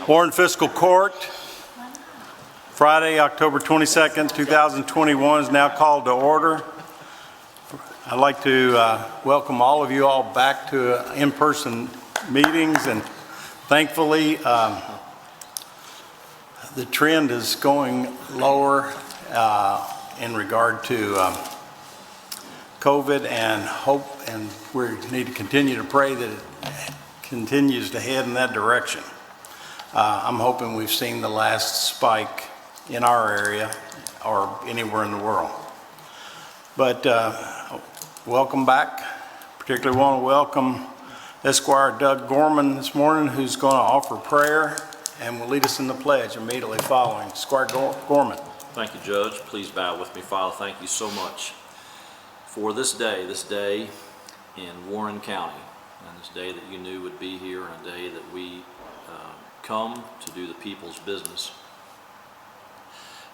Warren Fiscal Court, Friday, October 22nd, 2021 is now called to order. I'd like to welcome all of you all back to in-person meetings, and thankfully the trend is going lower in regard to COVID, and we need to continue to pray that it continues to head in that direction. I'm hoping we've seen the last spike in our area or anywhere in the world. But welcome back. Particularly want to welcome Esquire Doug Gorman this morning, who's going to offer prayer and will lead us in the pledge immediately following. Esquire Gorman. Thank you, Judge. Please bow with me. Father, thank you so much for this day in Warren County, and this day that you knew would be here, and a day that we come to do the people's business.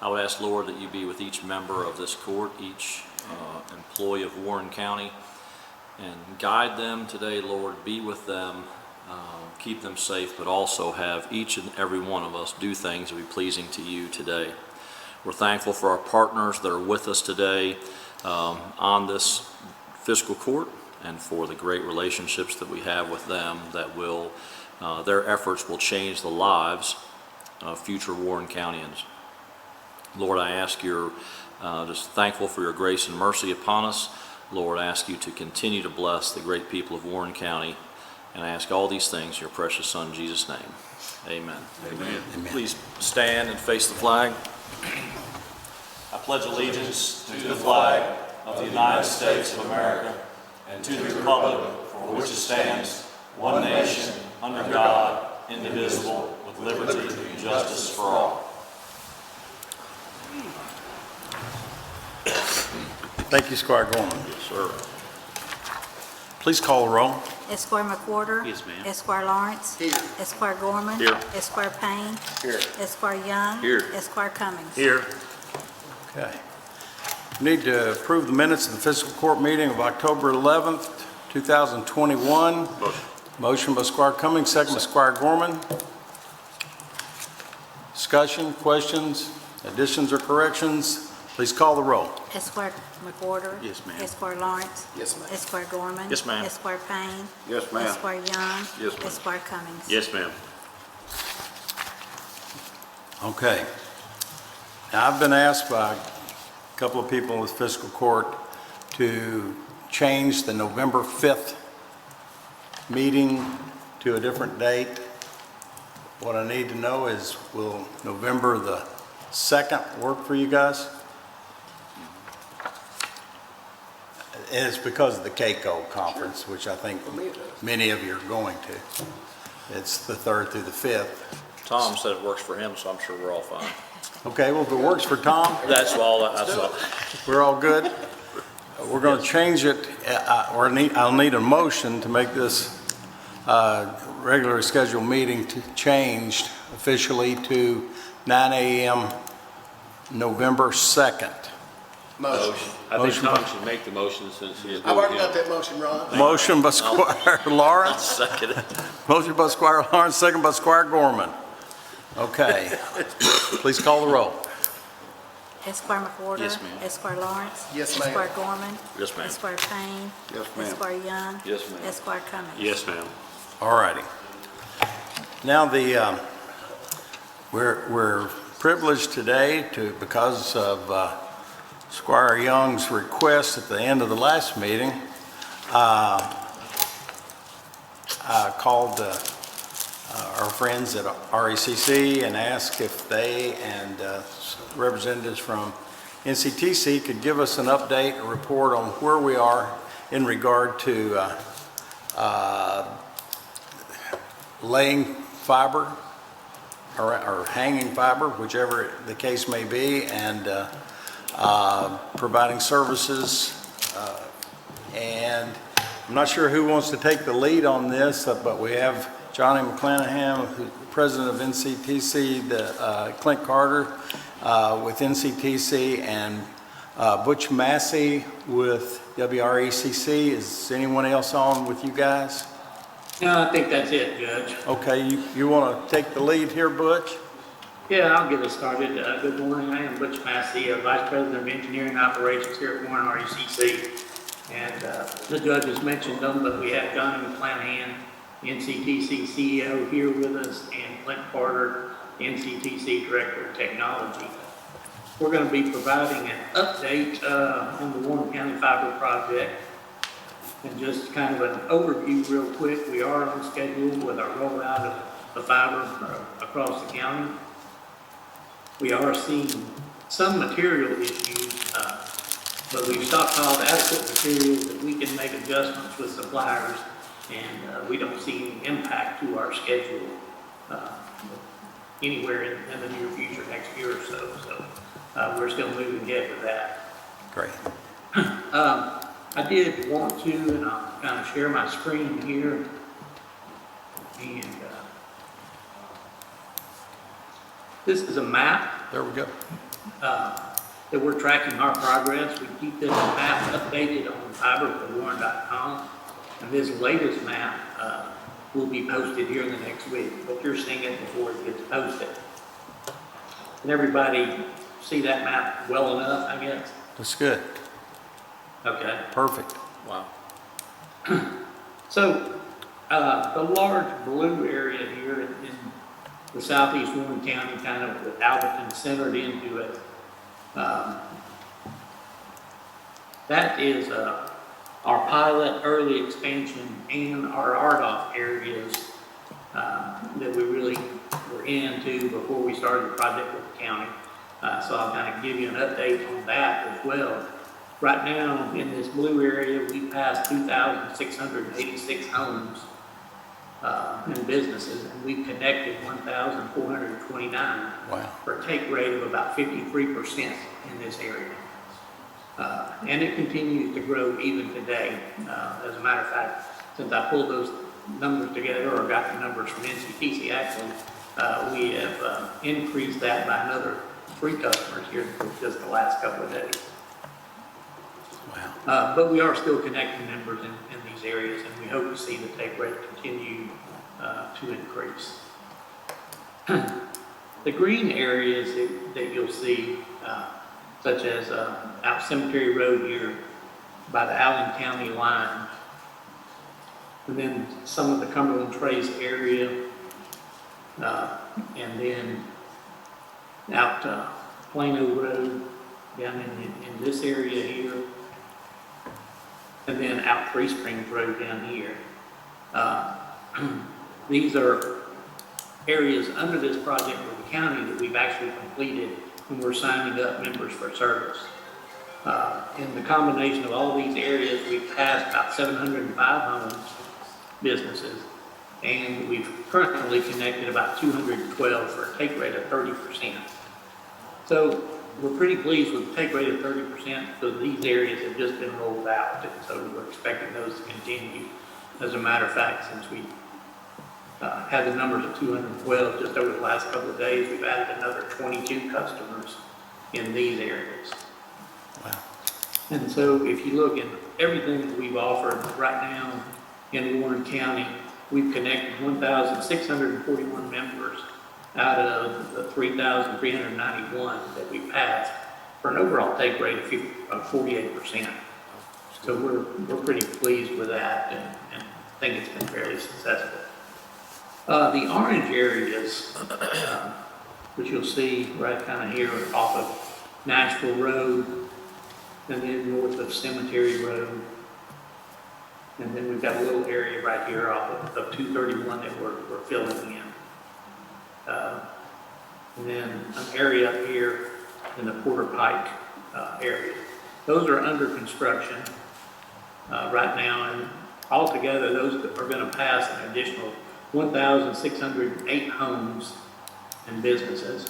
I would ask, Lord, that you be with each member of this court, each employee of Warren County, and guide them today, Lord. Be with them, keep them safe, but also have each and every one of us do things that be pleasing to you today. We're thankful for our partners that are with us today on this fiscal court, and for the great relationships that we have with them that will, their efforts will change the lives of future Warren Countyans. Lord, I ask your, just thankful for your grace and mercy upon us. Lord, I ask you to continue to bless the great people of Warren County, and I ask all these things in your precious Son, in Jesus' name. Amen. Amen. Amen. Please stand and face the flag. I pledge allegiance to the flag of the United States of America and to the republic for which it stands, one nation, under God, indivisible, with liberty and justice for all. Thank you, Esquire Gorman. Yes, sir. Please call the roll. Esquire McWhorter. Yes, ma'am. Esquire Lawrence. Here. Esquire Gorman. Here. Esquire Payne. Here. Esquire Young. Here. Esquire Cummings. Here. Okay. We need to approve the minutes of the fiscal court meeting of October 11th, 2021. Motion. Motion by Esquire Cummings, second by Esquire Gorman. Discussion, questions, additions, or corrections? Please call the roll. Esquire McWhorter. Yes, ma'am. Esquire Lawrence. Yes, ma'am. Esquire Gorman. Yes, ma'am. Esquire Payne. Yes, ma'am. Esquire Young. Yes, ma'am. Esquire Cummings. Yes, ma'am. Okay. Now, I've been asked by a couple of people in the fiscal court to change the November 5th meeting to a different date. What I need to know is, will November the 2nd work for you guys? And it's because of the CAECO conference, which I think many of you are going to. It's the 3rd through the 5th. Tom said it works for him, so I'm sure we're all fine. Okay, well, if it works for Tom, That's all. That's all. we're all good. We're going to change it, I'll need a motion to make this regularly scheduled meeting changed officially to 9 a.m. November 2nd. Motion. I think Motion Tom should make the motion since he is. I've already got that motion, Ron. Motion by Squire Lawrence. Second it. Motion by Squire Lawrence, second by Squire Gorman. Okay. Please call the roll. Esquire McWhorter. Yes, ma'am. Esquire Lawrence. Yes, ma'am. Esquire Gorman. Yes, ma'am. Esquire Payne. Yes, ma'am. Esquire Young. Yes, ma'am. Esquire Cummings. Yes, ma'am. All righty. Now we're privileged today because of Squire Young's request at the end of the last meeting. I called our friends at RECC and asked if they and representatives from NCTC could give us an update, a report on where we are in regard to laying fiber or hanging fiber, whichever the case may be, and providing services. And I'm not sure who wants to take the lead on this, but we have Johnny McClanahan, who's president of NCTC, Clint Carter with NCTC, and Butch Massey with WRECC. Is anyone else on with you guys? No, I think that's it, Judge. Okay, you want to take the lead here, Butch? Yeah, I'll get us started. Good morning, I am Butch Massey, Vice President of Engineering Operations here at Warren RECC. And the judge has mentioned them, but we have Johnny McClanahan, NCTC CEO, here with us, and Clint Carter, NCTC Director of Technology. We're going to be providing an update on the Warren County Fiber Project. And just kind of an overview real quick, we are on schedule with our rollout of the fiber across the county. We are seeing some material issues, but we've stockpiled adequate materials that we can make adjustments with suppliers, and we don't see any impact to our schedule anywhere in the near future, next year or so. So we're still moving ahead with that. Great. I did want to, and I'll kind of share my screen here. And this is a map There we go. that we're tracking our progress. We keep this map updated on fiberforwarren.com. And this latest map will be posted here in the next week, but you're seeing it before it gets posted. Can everybody see that map well enough, I guess? That's good. Okay. Perfect. Wow. So, the large blue area here in the southeast Warren County, kind of with Alberton centered into it, that is our pilot, early expansion, and our RDOF areas that we really were into before we started the project with the county. So I'll kind of give you an update on that as well. Right now, in this blue area, we passed 2,686 homes and businesses, and we've connected 1,429 Wow. for a take rate of about 53% in this area. And it continues to grow even today. As a matter of fact, since I pulled those numbers together, or got the numbers from NCTC actually, we have increased that by another 3 customers here in just the last couple of days. Wow. But we are still connecting members in these areas, and we hope to see the take rate continue to increase. The green areas that you'll see, such as out Cemetery Road here by the Allen County line, and then some of the Cumberland Trace area, and then out Plano Road down in this area here, and then out Three Springs Road down here. These are areas under this project with the county that we've actually completed, and we're signing up members for service. In the combination of all these areas, we've passed about 705 homes, businesses, and we've currently connected about 212 for a take rate of 30%. So we're pretty pleased with the take rate of 30% because these areas have just been rolled out, and so we're expecting those to continue. As a matter of fact, since we had the numbers of 212 just over the last couple of days, we've added another 22 customers in these areas. Wow. And so if you look at everything that we've offered right now in Warren County, we've connected 1,641 members out of the 3,391 that we passed for an overall take rate of 48%. So we're pretty pleased with that, and think it's been fairly successful. The orange areas, which you'll see right kind of here off of Nashville Road, and then north of Cemetery Road, and then we've got a little area right here off of 231 that we're filling in. And then an area up here in the Porter Pike area. Those are under construction right now, and altogether those are going to pass an additional 1,608 homes and businesses.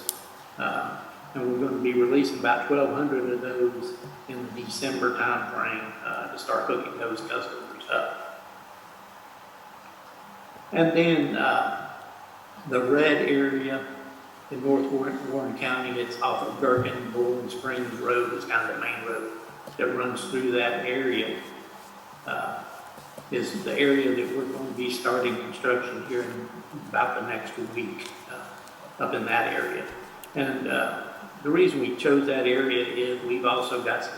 And we're going to be releasing about 1,200 of those in the December timeframe to start hooking those customers up. And then the red area in North Warren County, it's off of Gherkin, Bowling Springs Road. It's kind of the main road that runs through that area. is the area that we're going to be starting construction here in about the next week, up in that area. And the reason we chose that area is we've also got some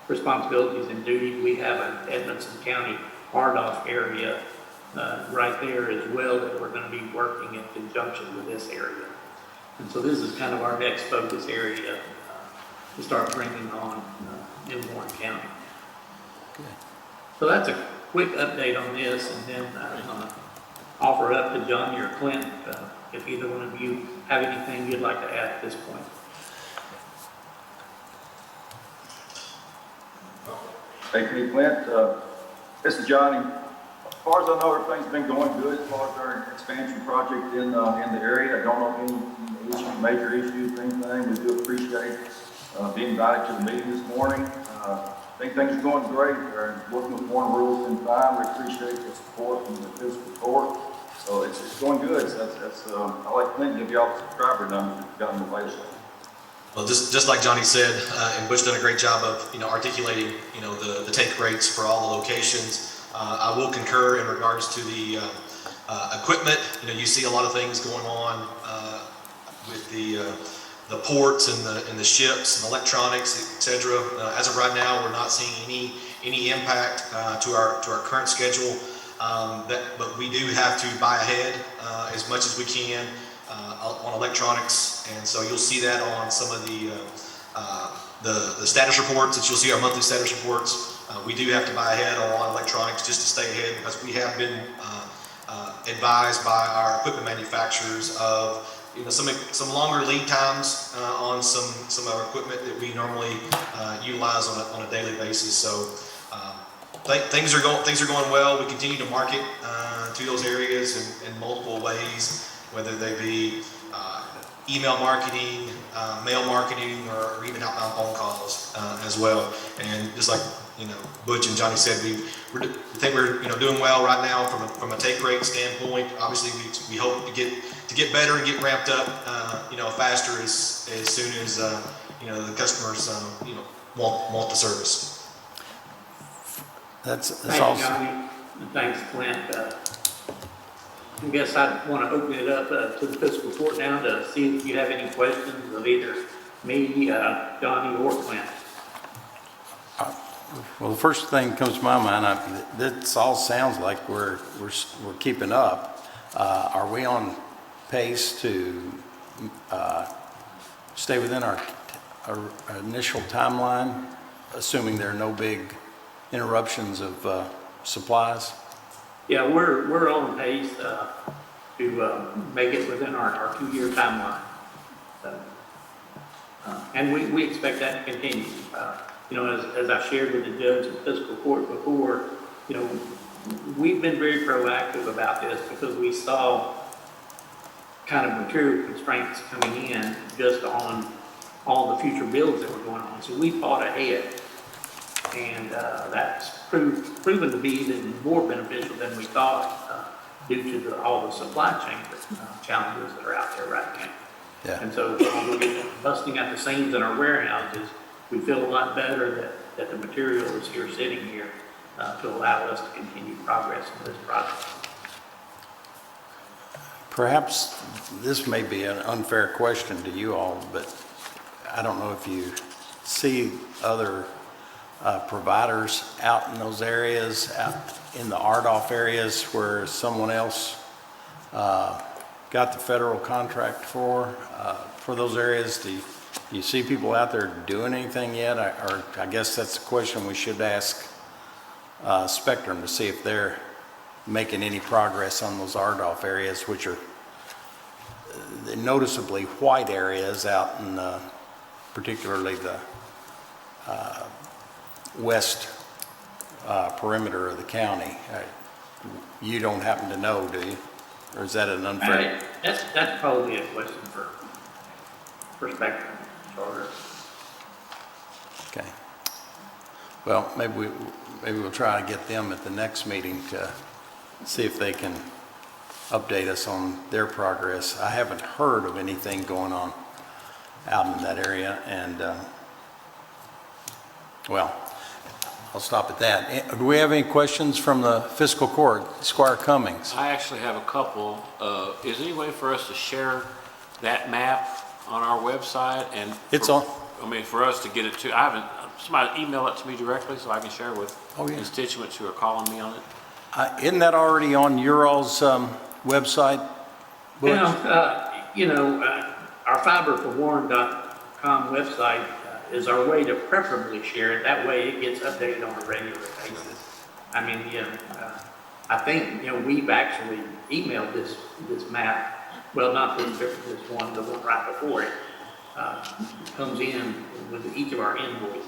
responsibilities and duties. We have an Edmonson County RDOF area right there as well that we're going to be working in conjunction with this area. And so this is kind of our next focus area to start bringing on in Warren County. So that's a quick update on this, and then I'm going to offer up to Johnny or Clint if either one of you have anything you'd like to add at this point. Thank you, Clint. This is Johnny. As far as I know, everything's been going good as far as our expansion project in the area. I don't know any major issues, anything. We do appreciate being invited to the meeting this morning. I think things are going great. We're working with Warren Rules and fine. We appreciate the support from the fiscal court. So it's going good. So I like Clint to give you all the subscriber numbers if you've got them available. Well, just like Johnny said, and Butch done a great job of articulating the take rates for all the locations. I will concur in regards to the equipment. You see a lot of things going on with the ports and the ships and electronics, etc. As of right now, we're not seeing any impact to our current schedule. But we do have to buy ahead as much as we can on electronics, and so you'll see that on some of the status reports that you'll see, our monthly status reports. We do have to buy ahead on a lot of electronics just to stay ahead, because we have been advised by our equipment manufacturers of some longer lead times on some of our equipment that we normally utilize on a daily basis. So things are going well. We continue to market to those areas in multiple ways, whether they be email marketing, mail marketing, or even outbound phone calls as well. And just like Butch and Johnny said, we think we're doing well right now from a take rate standpoint. Obviously, we hope to get better and get ramped up faster as soon as the customers want the service. That's Thanks, awesome. Johnny, and thanks, Clint. I guess I want to open it up to the fiscal court now to see if you have any questions of either me, Johnny, or Clint. Well, the first thing that comes to my mind, this all sounds like we're keeping up. Are we on pace to stay within our initial timeline, assuming there are no big interruptions of supplies? Yeah, we're on pace to make it within our 2-year timeline. And we expect that to continue. As I shared with the judge in fiscal court before, we've been very proactive about this because we saw kind of material constraints coming in just on all the future builds that were going on. So we thought ahead, and that's proven to be even more beneficial than we thought due to all the supply chain challenges that are out there right now. Yeah. And so when we're busting at the seams in our warehouses, we feel a lot better that the material is here sitting here to allow us to continue progress on this project. Perhaps this may be an unfair question to you all, but I don't know if you see other providers out in those areas, out in the RDOF areas where someone else got the federal contract for those areas. Do you see people out there doing anything yet? Or I guess that's a question we should ask Spectrum to see if they're making any progress on those RDOF areas, which are noticeably white areas out in particularly the west perimeter of the county. You don't happen to know, do you? Or is that an unfair? That's probably a question for Spectrum Charter. Okay. Well, maybe we'll try to get them at the next meeting to see if they can update us on their progress. I haven't heard of anything going on out in that area, and well, I'll stop at that. Do we have any questions from the fiscal court? Squire Cummings? I actually have a couple. Is there any way for us to share that map on our website and? It's on. I mean, for us to get it to, I haven't, somebody email it to me directly so I can share with Oh, yeah. constituents who are calling me on it. Isn't that already on your all's website? Butch? Our fiberforwarren.com website is our way to preferably share it. That way it gets updated on a regular basis. I mean, I think, we've actually emailed this map. Well, not this one, the one right before it, comes in with each of our invoices.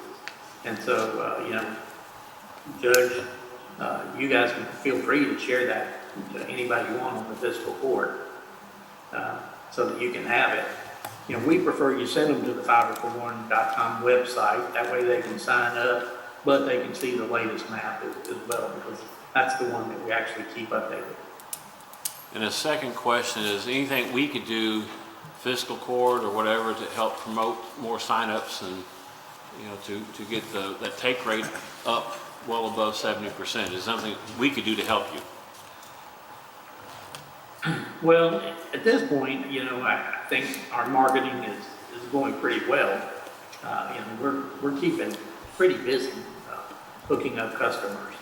And so, Judge, you guys can feel free to share that to anybody you want on the fiscal court, so that you can have it. We prefer you send them to the fiberforwarren.com website. That way they can sign up, but they can see the latest map as well, because that's the one that we actually keep updated. And the second question is, anything we could do, fiscal court or whatever, to help promote more signups and, to get that take rate up well above 70%? Is something we could do to help you? Well, at this point, I think our marketing is going pretty well. We're keeping pretty busy, hooking up customers.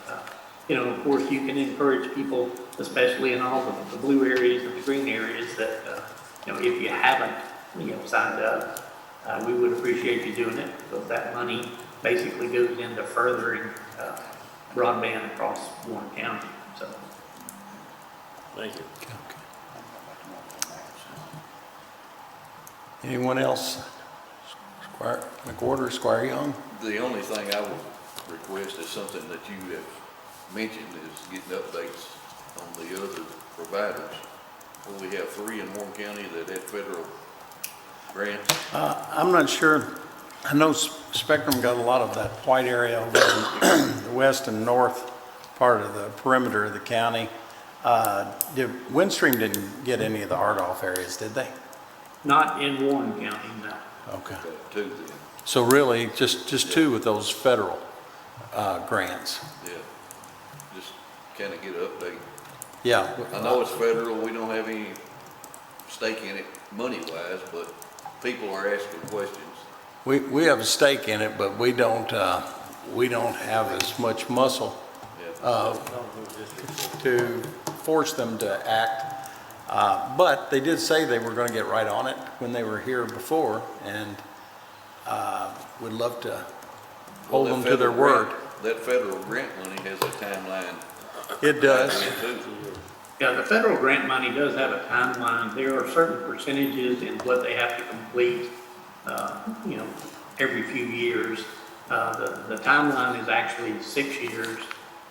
Of course, you can encourage people, especially in all the blue areas and the green areas, that, if you haven't, signed up, we would appreciate you doing it, because that money basically goes into furthering broadband across Warren County. So, Thank you. Anyone else? Squire McWhorter, Squire Young? The only thing I would request is something that you have mentioned is getting updates on the other providers. Well, we have 3 in Warren County that had federal grants. I'm not sure. I know Spectrum got a lot of that white area over in the west and north part of the perimeter of the county. Windstream didn't get any of the hard-off areas, did they? not in Warren County, no. Okay. Two then, So really, just 2 with those federal grants. yeah. Just kind of get an update. Yeah. I know it's federal, we don't have any stake in it money-wise, but people are asking questions. We have a stake in it, but we don't have as much muscle Yeah. to force them to act. But they did say they were going to get right on it when they were here before, and would love to hold Well, them that to their federal word. grant- That federal grant money has a timeline. It does. too. Yeah, the federal grant money does have a timeline. There are certain percentages in what they have to complete, every few years. The timeline is actually 6 years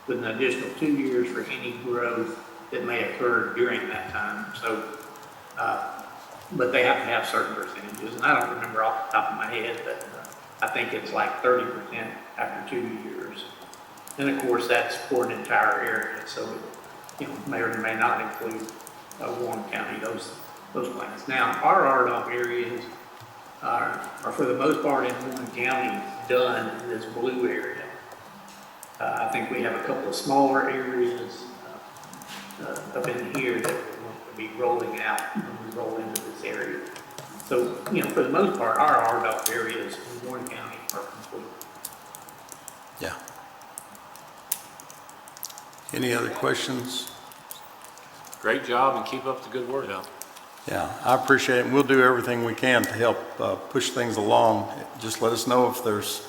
with an additional 2 years for any growth that may occur during that time. So, but they have to have certain percentages, and I don't remember off the top of my head, but I think it's like 30% after 2 years. And of course, that's for an entire area, so it may or may not include Warren County, those plans. Now, our RDOF areas are for the most part in Warren County done in this blue area. I think we have a couple of smaller areas up in here that will be rolling out when we roll into this area. So, for the most part, our RDOF areas in Warren County are complete. Yeah. Any other questions? Great job and keep up the good work. Yeah, I appreciate it, and we'll do everything we can to help push things along. Just let us know if there's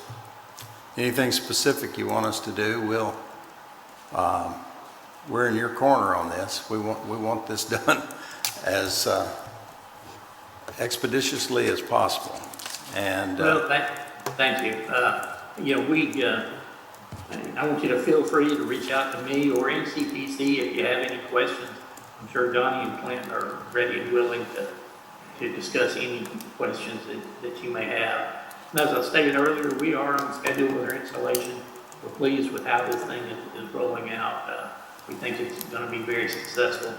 anything specific you want us to do. We're in your corner on this. We want this done as expeditiously as possible. And Well, thank you. I want you to feel free to reach out to me or NCPC if you have any questions. I'm sure Donnie and Clint are ready and willing to discuss any questions that you may have. And as I stated earlier, we are on schedule with our installation. We're pleased with how this thing is rolling out. We think it's going to be very successful.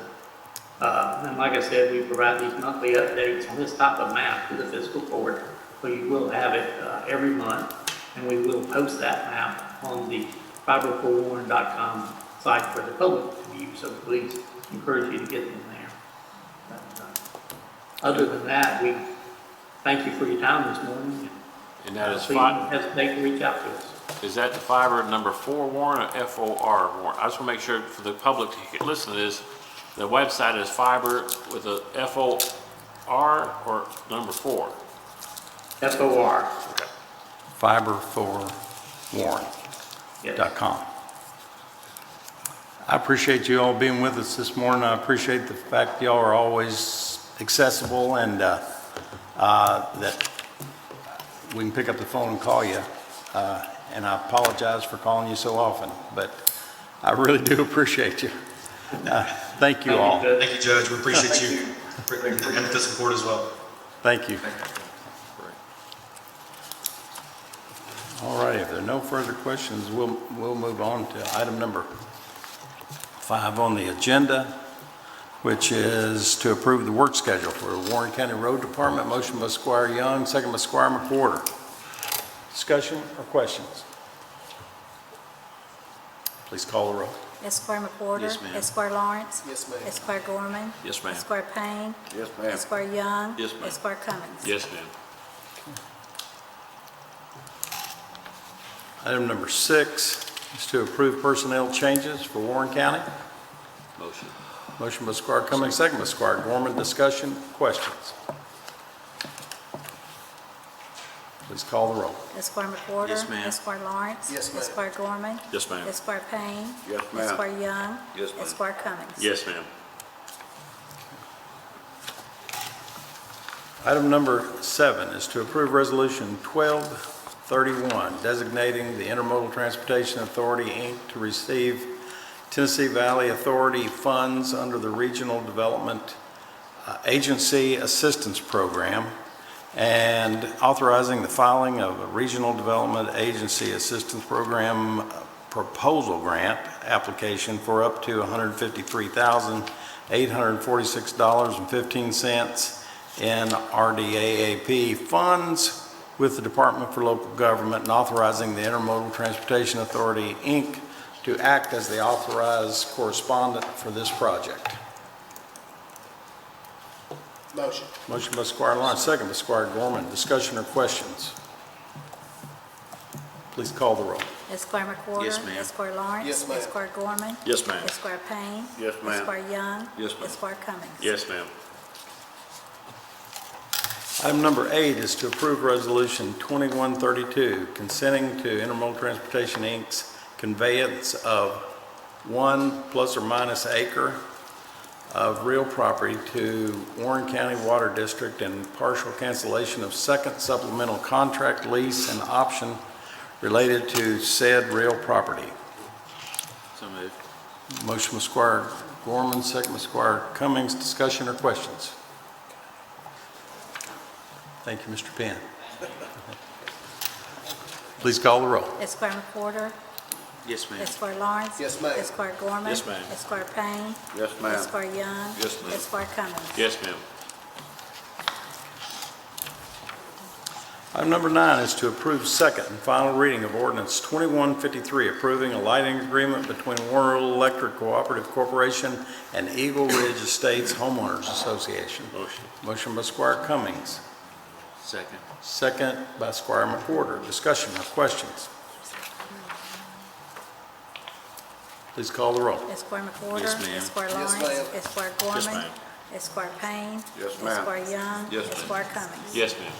And like I said, we provide these monthly updates on this type of map to the fiscal court, so you will have it every month. And we will post that map on the fiberforwarren.com site for the public to view, so please encourage you to get them there. But, other than that, we thank you for your time this morning. And that is Please fine. don't hesitate to reach out to us. Is that the fiber number 4 Warren or FOR Warren? I just want to make sure for the public to listen to this, the website is fiber with a FOR or number 4? FOR. Okay. fiberforwarren.com. Yes. I appreciate you all being with us this morning. I appreciate the fact y'all are always accessible and that we can pick up the phone and call you. And I apologize for calling you so often, but I really do appreciate you. Thank you all. Thank you, Judge. We appreciate you and the support as well. Thank you. All right, if there are no further questions, we'll move on to item number 5 on the agenda, which is to approve the work schedule for Warren County Road Department. Motion by Squire Young, second by Squire McWhorter. Discussion or questions? Please call the roll. Esquire McWhorter. Yes, ma'am. Esquire Lawrence. Yes, ma'am. Esquire Gorman. Yes, ma'am. Esquire Payne. Yes, ma'am. Esquire Young. Yes, ma'am. Esquire Cummings. Yes, ma'am. Item number 6 is to approve personnel changes for Warren County. Motion. Motion by Squire Cummings, second by Squire Gorman. Discussion, questions? Please call the roll. Esquire McWhorter. Yes, ma'am. Esquire Lawrence. Yes, ma'am. Esquire Gorman. Yes, ma'am. Esquire Payne. Yes, ma'am. Esquire Young. Yes, ma'am. Esquire Cummings. Yes, ma'am. Item number 7 is to approve Resolution 1231, designating the Intermodal Transportation Authority, Inc. to receive Tennessee Valley Authority funds under the Regional Development Agency Assistance Program, and authorizing the filing of a Regional Development Agency Assistance Program proposal grant application for up to $153,846.15 in RDAAP funds with the Department for Local Government, and authorizing the Intermodal Transportation Authority, Inc. to act as the authorized correspondent for this project. Motion. Motion by Squire Lawrence, second by Squire Gorman. Discussion or questions? Please call the roll. Esquire McWhorter. Yes, ma'am. Esquire Lawrence. Yes, ma'am. Esquire Gorman. Yes, ma'am. Esquire Payne. Yes, ma'am. Esquire Young. Yes, ma'am. Esquire Cummings. Yes, ma'am. Item number 8 is to approve Resolution 2132, consenting to Intermodal Transportation, Inc.'s conveyance of 1 plus or minus acre of real property to Warren County Water District and partial cancellation of second supplemental contract lease and option related to said real property. So moved. Motion by Squire Gorman, second by Squire Cummings. Discussion or questions? Thank you, Mr. Penn. Please call the roll. Esquire McWhorter. Yes, ma'am. Esquire Lawrence. Yes, ma'am. Esquire Gorman. Yes, ma'am. Esquire Payne. Yes, ma'am. Esquire Young. Yes, ma'am. Esquire Cummings. Yes, ma'am. Item number 9 is to approve second and final reading of ordinance 2153, approving a lighting agreement between Warren Electric Cooperative Corporation and Eagle Ridge Estates Homeowners Association. Motion. Motion by Squire Cummings, Second. second by Squire McWhorter. Discussion or questions? Please call the roll. Esquire McWhorter. Yes, ma'am. Esquire Yes, Lawrence. ma'am. Esquire Gorman. Yes, ma'am. Esquire Payne. Yes, ma'am. Esquire Young. Yes, ma'am. Esquire Cummings. Yes, ma'am.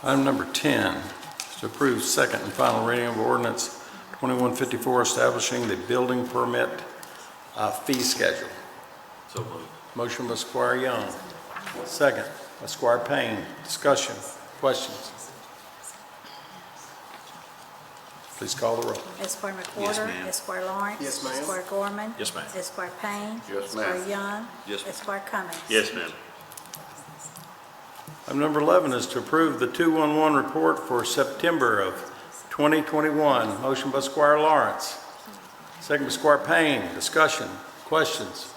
Item number 10 is to approve second and final reading of ordinance 2154, establishing the building permit fee schedule. So moved. Motion by Squire Young, second by Squire Payne. Discussion, questions? Please call the roll. Esquire Yes, McWhorter. ma'am. Esquire Lawrence. Yes, ma'am. Esquire Gorman. Yes, ma'am. Esquire Payne. Yes, ma'am. Esquire Young. Yes, ma'am. Esquire Cummings. Yes, ma'am. Item number 11 is to approve the 211 report for September of 2021. Motion by Squire Lawrence, second by Squire Payne. Discussion, questions?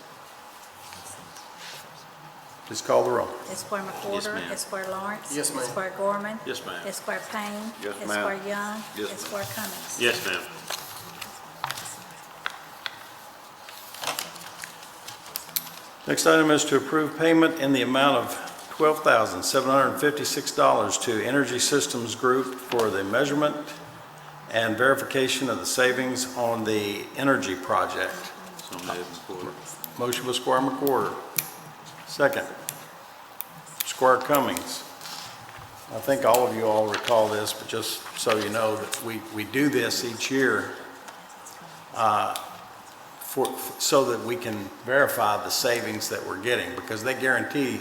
Please call the roll. Esquire McWhorter. ma'am. Esquire Lawrence. Yes, ma'am. Esquire Gorman. Yes, ma'am. Esquire Payne. Yes, ma'am. Esquire Young. Yes, ma'am. Esquire Cummings. Yes, ma'am. Next item is to approve payment in the amount of $12,756 to Energy Systems Group for the measurement and verification of the savings on the energy project. So moved. Porter. Motion by Squire McWhorter. Second. Squire Cummings. I think all of you all recall this, but just so you know that we do this each year so that we can verify the savings that we're getting, because they guarantee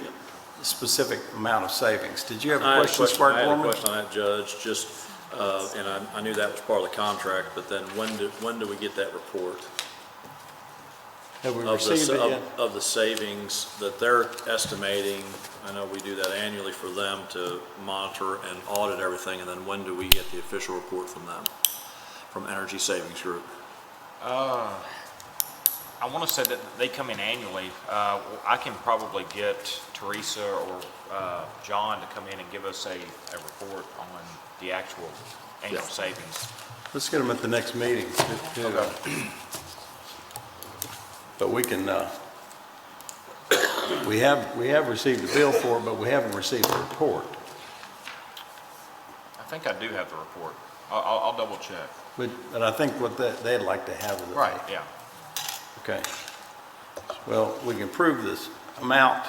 a specific amount of savings. Did you have a question, Squire I had a Gorman? question on that, Judge, just, and I knew that was part of the contract, but then when do we get that report? Have we Of received it yet? of the savings that they're estimating? I know we do that annually for them to monitor and audit everything, and then when do we get the official report from them, from Energy Savings Group? I want to say that they come in annually. I can probably get Teresa or John to come in and give us a report on the actual annual Yeah. savings. Let's get them at the next meeting. But we can, we have received a bill for it, but we haven't received a report. I think I do have the report. I'll double check. But I think what they'd like to have is. Yeah. Okay. Well, we can approve this amount,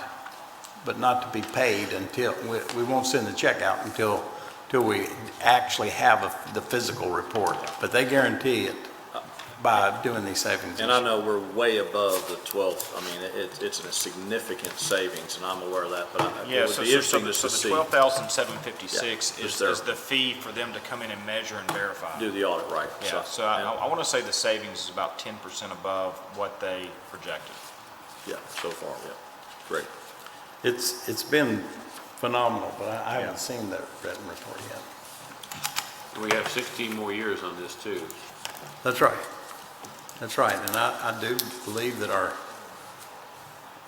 but not to be paid until, we won't send the check out until we actually have the physical report. But they guarantee it by doing these savings. And I know we're way above the 12th. I mean, it's a significant savings, and I'm aware of that, but it Yeah, would so be interesting just the to see, 12,756 Yeah, is is the fee for them to come in and measure and verify. do the audit right. Yeah, so I want to say the savings is about 10% above what they projected. Yeah, so far, yeah. Great. It's been phenomenal, but I haven't seen that written report yet. We have 16 more years on this too. That's right. That's right. And I do believe that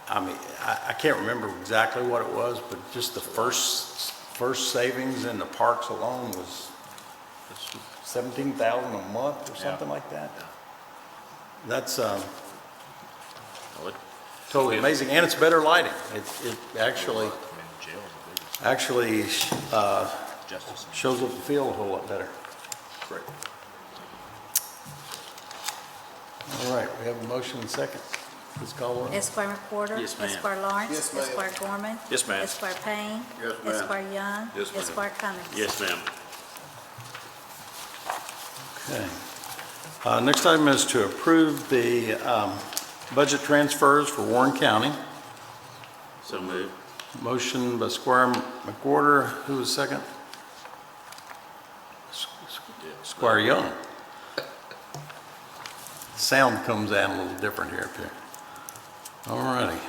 I can't remember exactly what it was, but just the first savings in the parks alone was $17,000 a month or something like that. That's totally amazing. And it's better lighting. It actually shows up the field a whole lot better. Great. All right, we have a motion and second. Please call the roll. Esquire McWhorter. Yes, ma'am. Esquire Lawrence. Yes, ma'am. Esquire Gorman. Yes, ma'am. Esquire Payne. Yes, ma'am. Esquire Young. Yes, ma'am. Esquire Cummings. Yes, ma'am. Okay. Next item is to approve the budget transfers for Warren County. So moved. Motion by Squire McWhorter. Who was second? Squire Young. Sound comes out a little different here up here. All righty.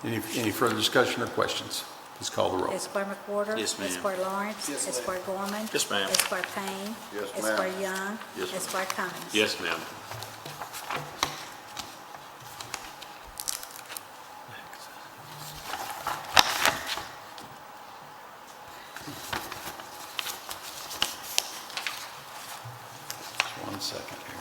Any further discussion or questions? Please call the roll. Esquire McWhorter. Yes, ma'am. Esquire Lawrence. Yes, ma'am. Esquire Gorman. Yes, ma'am. Esquire Payne. Yes, ma'am. Esquire Young. Yes, ma'am. Esquire Cummings. Yes, ma'am. Just 1 second here.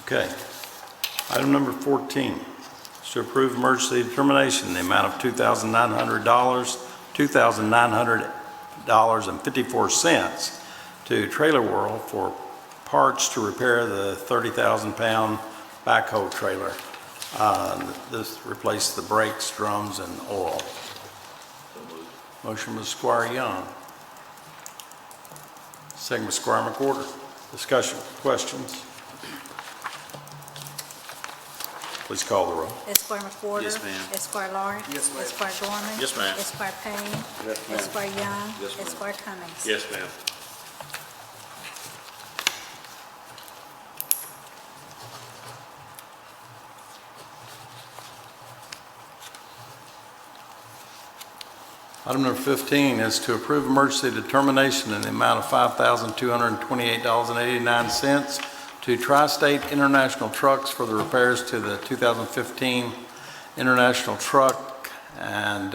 Okay. Item number 14 is to approve emergency determination in the amount of $2,900, $2,900.54 to Trailer World for parts to repair the 30,000-pound backhoe trailer. This replaced the brakes, drums, and oil. Motion by Squire Young. Second by Squire McWhorter. Discussion, questions? Please call the roll. Esquire McWhorter. Yes, ma'am. Esquire Lawrence. Yes, ma'am. Esquire Gorman. Yes, ma'am. Esquire Payne. Yes, ma'am. Esquire Young. Yes, ma'am. Esquire Cummings. Yes, ma'am. Item number 15 is to approve emergency determination in the amount of $5,228.89 to Tri-State International Trucks for the repairs to the 2015 International Truck. And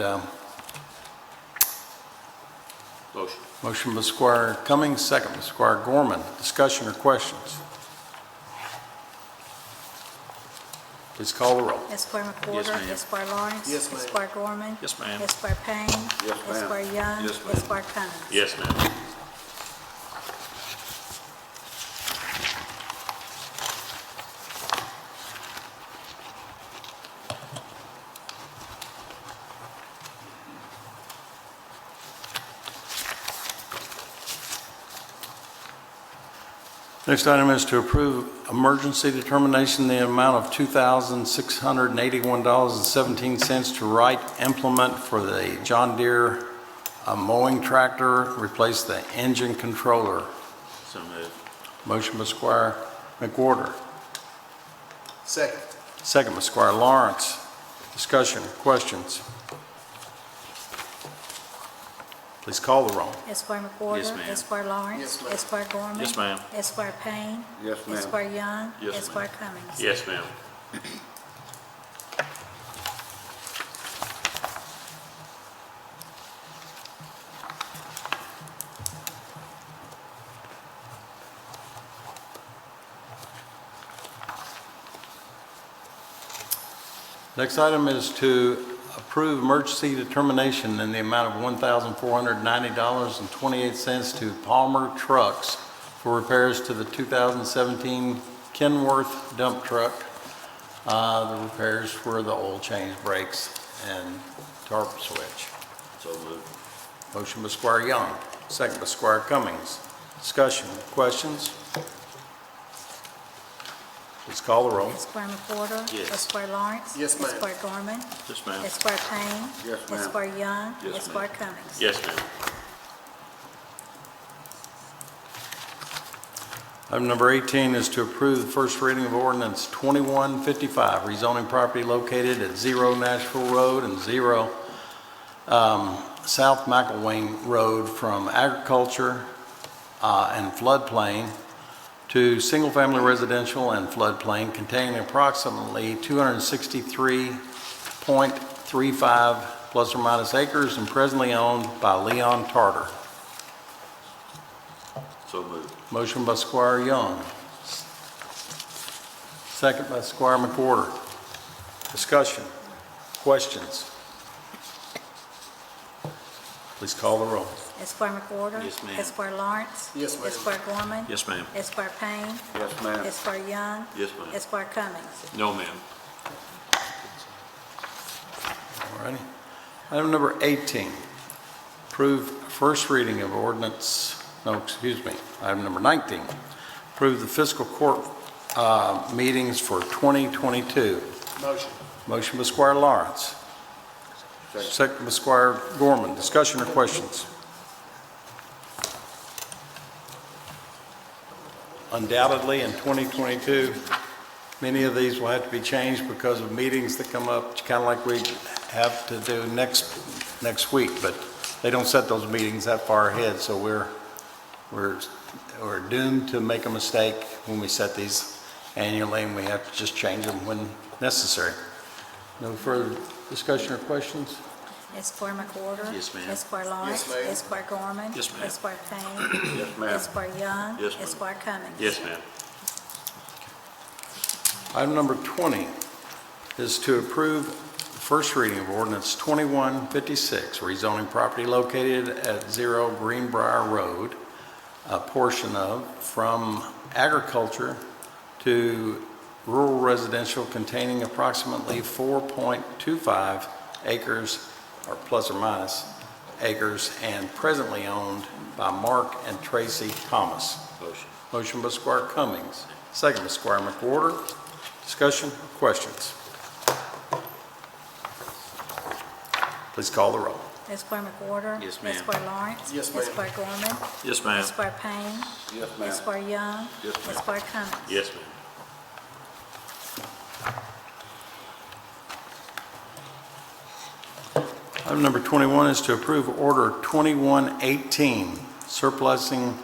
Motion. motion by Squire Cummings, second by Squire Gorman. Discussion or questions? Please call the roll. Esquire McWhorter. Yes, ma'am. Esquire Lawrence. Yes, ma'am. Esquire Gorman. Yes, ma'am. Esquire Payne. Yes, ma'am. Esquire Young. Yes, ma'am. Esquire Cummings. Yes, ma'am. Next item is to approve emergency determination in the amount of $2,681.17 to Wright Implement for the John Deere mowing tractor, replace the engine controller. So moved. Motion by Squire McWhorter, Second. second by Squire Lawrence. Discussion, questions? Please call the roll. Esquire McWhorter. Yes, ma'am. Esquire Lawrence. Yes, ma'am. Esquire Gorman. Yes, ma'am. Esquire Payne. Yes, ma'am. Esquire Young. Yes, ma'am. Esquire Cummings. Yes, ma'am. Next item is to approve emergency determination in the amount of $1,490.28 to Palmer Trucks for repairs to the 2017 Kenworth dump truck. The repairs were the oil change, brakes, and tarp switch. So moved. Motion by Squire Young, second by Squire Cummings. Discussion, questions? Please call the roll. Esquire McWhorter. Yes. Esquire Lawrence. Yes, ma'am. Esquire Gorman. Yes, ma'am. Esquire Payne. Yes, ma'am. Esquire Young. Yes, Esquire Cummings. Yes, ma'am. Item number 18 is to approve the first reading of ordinance 2155, rezoning property located at 0 Nashville Road and 0 South McElwain Road from agriculture and floodplain to single-family residential and floodplain containing approximately 263.35 plus or minus acres and presently owned by Leon Tarter. So moved. Motion by Squire Young. Second by Squire McWhorter. Discussion, questions? Please call the roll. Esquire McWhorter. Yes, ma'am. Esquire Lawrence. Yes, ma'am. Esquire Gorman. Yes, ma'am. Esquire Payne. Yes, ma'am. Esquire Young. Yes, ma'am. Esquire Cummings. No, ma'am. All righty. Item number 18, approve first reading of ordinance, item number 19, approve the fiscal court meetings for 2022. Motion. Motion by Squire Lawrence. Second by Squire Gorman. Discussion or questions? Undoubtedly, in 2022, many of these will have to be changed because of meetings that come up, kind of like we have to do next week, but they don't set those meetings that far ahead, so we're doomed to make a mistake when we set these annually, and we have to just change them when necessary. No further discussion or questions? Esquire McWhorter. Yes, ma'am. Esquire Lawrence. Yes, ma'am. Esquire Gorman. Yes, ma'am. Esquire Payne. Yes, ma'am. Esquire Young. Yes, ma'am. Esquire Cummings. Yes, ma'am. Item number 20 is to approve first reading of ordinance 2156, rezoning property located at 0 Greenbrier Road, a portion of, from agriculture to rural residential containing approximately 4.25 acres, or plus or minus acres, and presently owned by Mark and Tracy Thomas. Motion. Motion by Squire Cummings, second by Squire McWhorter. Discussion, questions? Please call the roll. Esquire McWhorter. Yes, ma'am. Esquire Lawrence. Yes, ma'am. Esquire Gorman. Yes, ma'am. Esquire Payne. Yes, ma'am. Esquire Young. Yes, ma'am. Esquire Cummings. Yes, ma'am. Item number 21 is to approve Order 2118, surplusing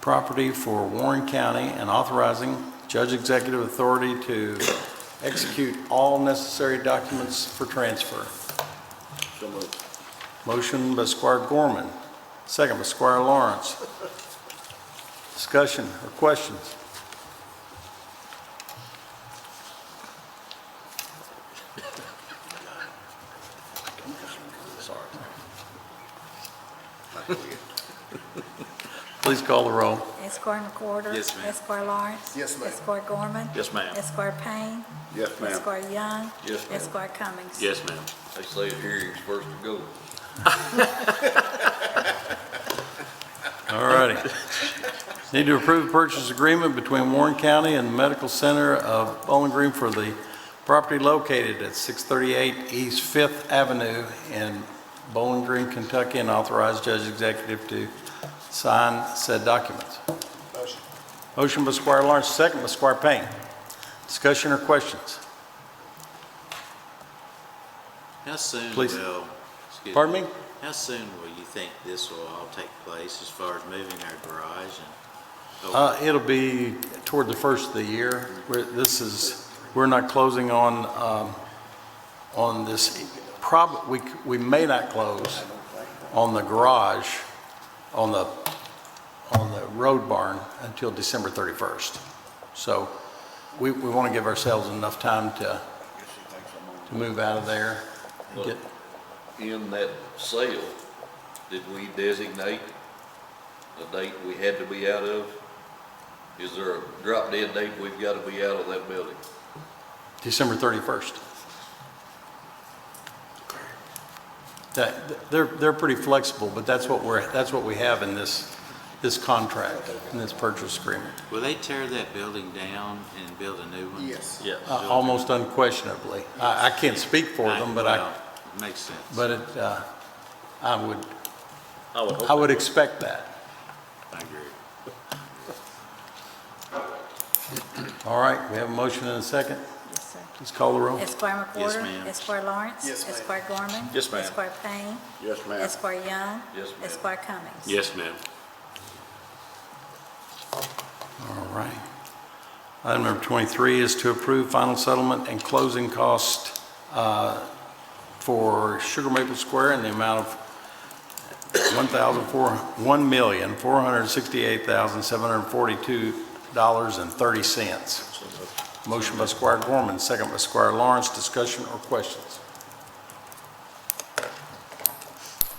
property for Warren County and authorizing Judge Executive Authority to execute all necessary documents for transfer. So moved. Motion by Squire Gorman, second by Squire Lawrence. Discussion or questions? Please call the roll. Esquire McWhorter. Yes, ma'am. Esquire Lawrence. Yes, ma'am. Esquire Gorman. Yes, ma'am. Esquire Payne. Yes, ma'am. Esquire Young. Yes, ma'am. Esquire Cummings. Yes, ma'am. They say a hearing's first to go. All righty. Need to approve purchase agreement between Warren County and the Medical Center of Bowling Green for the property located at 638 East 5th Avenue in Bowling Green, Kentucky, and authorize Judge Executive to sign said documents. Motion. Motion by Squire Lawrence, second by Squire Payne. Discussion or questions? How soon Please. will, excuse Pardon me? How soon will you think this will all take place as far as moving our garage and? It'll be toward the first of the year. We're not closing on this. We may not close on the garage, on the road barn until December 31st. So we want to give ourselves enough time to move out of there. and get. In that sale, did we designate the date we had to be out of? Is there a drop dead date we've got to be out of that building? December 31st. They're pretty flexible, but that's what we have in this contract, in this purchase agreement. Will they tear that building down and build a new one? Yes. Yes. Almost unquestionably. I can't speak for them, but Well, makes sense. I would hope I would they expect that. I agree. All right, we have a motion and a second. Yes, sir. Please call the roll. Esquire Yes, McWhorter. ma'am. Esquire Lawrence. Yes, ma'am. Esquire Gorman. Yes, ma'am. Esquire Payne. Yes, ma'am. Esquire Young. Yes, ma'am. Esquire Cummings. Yes, ma'am. All right. Item number 23 is to approve final settlement and closing cost for Sugar Maple Square in the amount of $1,468,742.30. Motion by Squire Gorman, second by Squire Lawrence. Discussion or questions?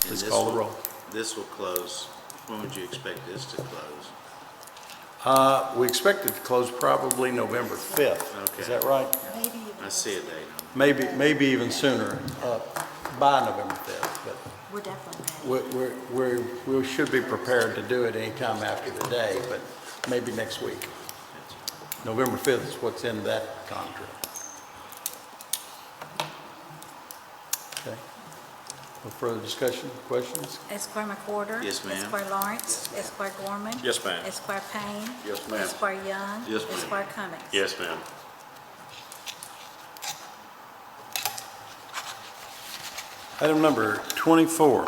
Please And call the roll. This will close, when would you expect this to close? We expect it to close probably November 5th. Is Okay. that right? I see a date on Maybe even sooner, by November 5th. But We're definitely ready. we should be prepared to do it anytime after today, but maybe next week. it. November 5th is what's in that contract. Okay. No further discussion, questions? Esquire McWhorter. Yes, ma'am. Esquire Lawrence. Esquire Gorman. Yes, ma'am. Esquire Payne. Yes, ma'am. Esquire Young. Yes, ma'am. Esquire Cummings. Yes, ma'am. Item number 24,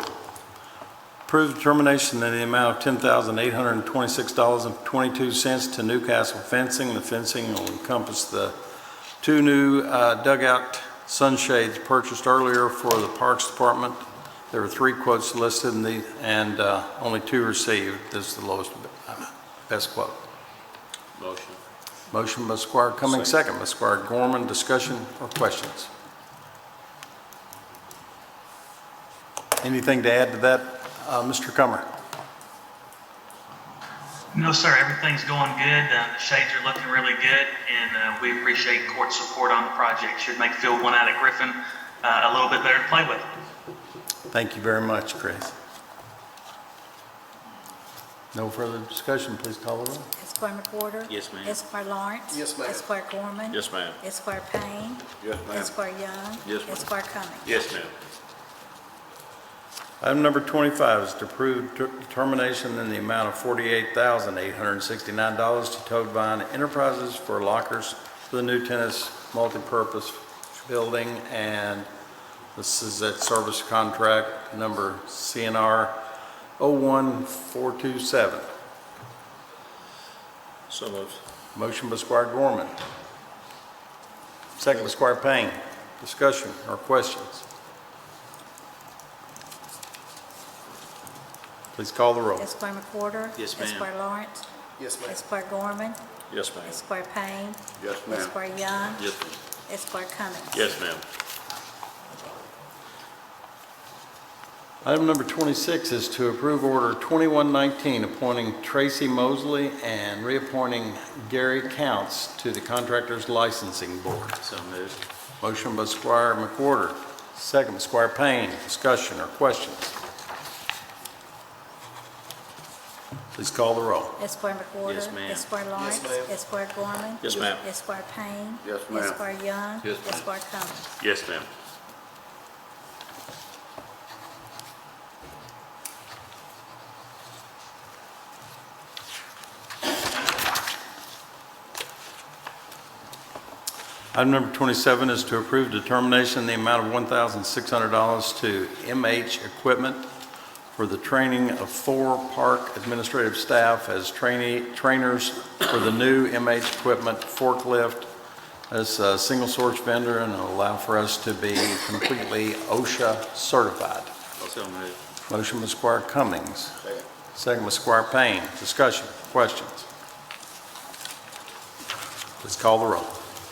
approve determination in the amount of $10,826.22 to Newcastle Fencing. The fencing will encompass the two new dugout sunshades purchased earlier for the Parks Department. There were 3 quotes listed and only 2 received. This is the lowest, best quote. Motion. Motion by Squire Cummings, second by Squire Gorman. Discussion or questions? Anything to add to that, Mr. Cummer? No, sir, everything's going good. The shades are looking really good, and we appreciate court support on the project. Should make Field 1 out at Griffin a little bit better to play with. Thank you very much, Chris. No further discussion, please call the roll. Esquire McWhorter. Yes, ma'am. Esquire Lawrence. Yes, ma'am. Esquire Gorman. Yes, ma'am. Esquire Payne. Yes, ma'am. Esquire Young. Yes, ma'am. Esquire Cummings. Yes, ma'am. Item number 25 is to approve determination in the amount of $48,869 to Toad Vine Enterprises for lockers for the new tennis multipurpose building and This is that service contract number CNR 01427. So moved. Motion by Squire Gorman. Second by Squire Payne. Discussion or questions? Please call the roll. Esquire McWhorter. Yes, ma'am. Esquire Lawrence. Yes, ma'am. Esquire Gorman. Yes, ma'am. Esquire Payne. Yes, ma'am. Esquire Young. Yes, ma'am. Esquire Cummings. Yes, ma'am. Item number 26 is to approve Order 2119, appointing Tracy Mosley and reappointing Gary Counts to the Contractors Licensing Board. So moved. Motion by Squire McWhorter, second by Squire Payne. Discussion or questions? Please call the roll. Esquire McWhorter. Yes, ma'am. Esquire Lawrence. ma'am. Esquire Gorman. Yes, ma'am. Esquire Payne. Yes, ma'am. Esquire Young. Yes, ma'am. Esquire Cummings. Yes, ma'am. Item number 27 is to approve determination in the amount of $1,600 to MH Equipment for the training of 4 park administrative staff as trainers for the new MH Equipment forklift as a single source vendor, and it'll allow for us to be completely OSHA certified. So moved. Motion by Squire Cummings. Second. Second by Squire Payne. Discussion, questions? Please call the roll.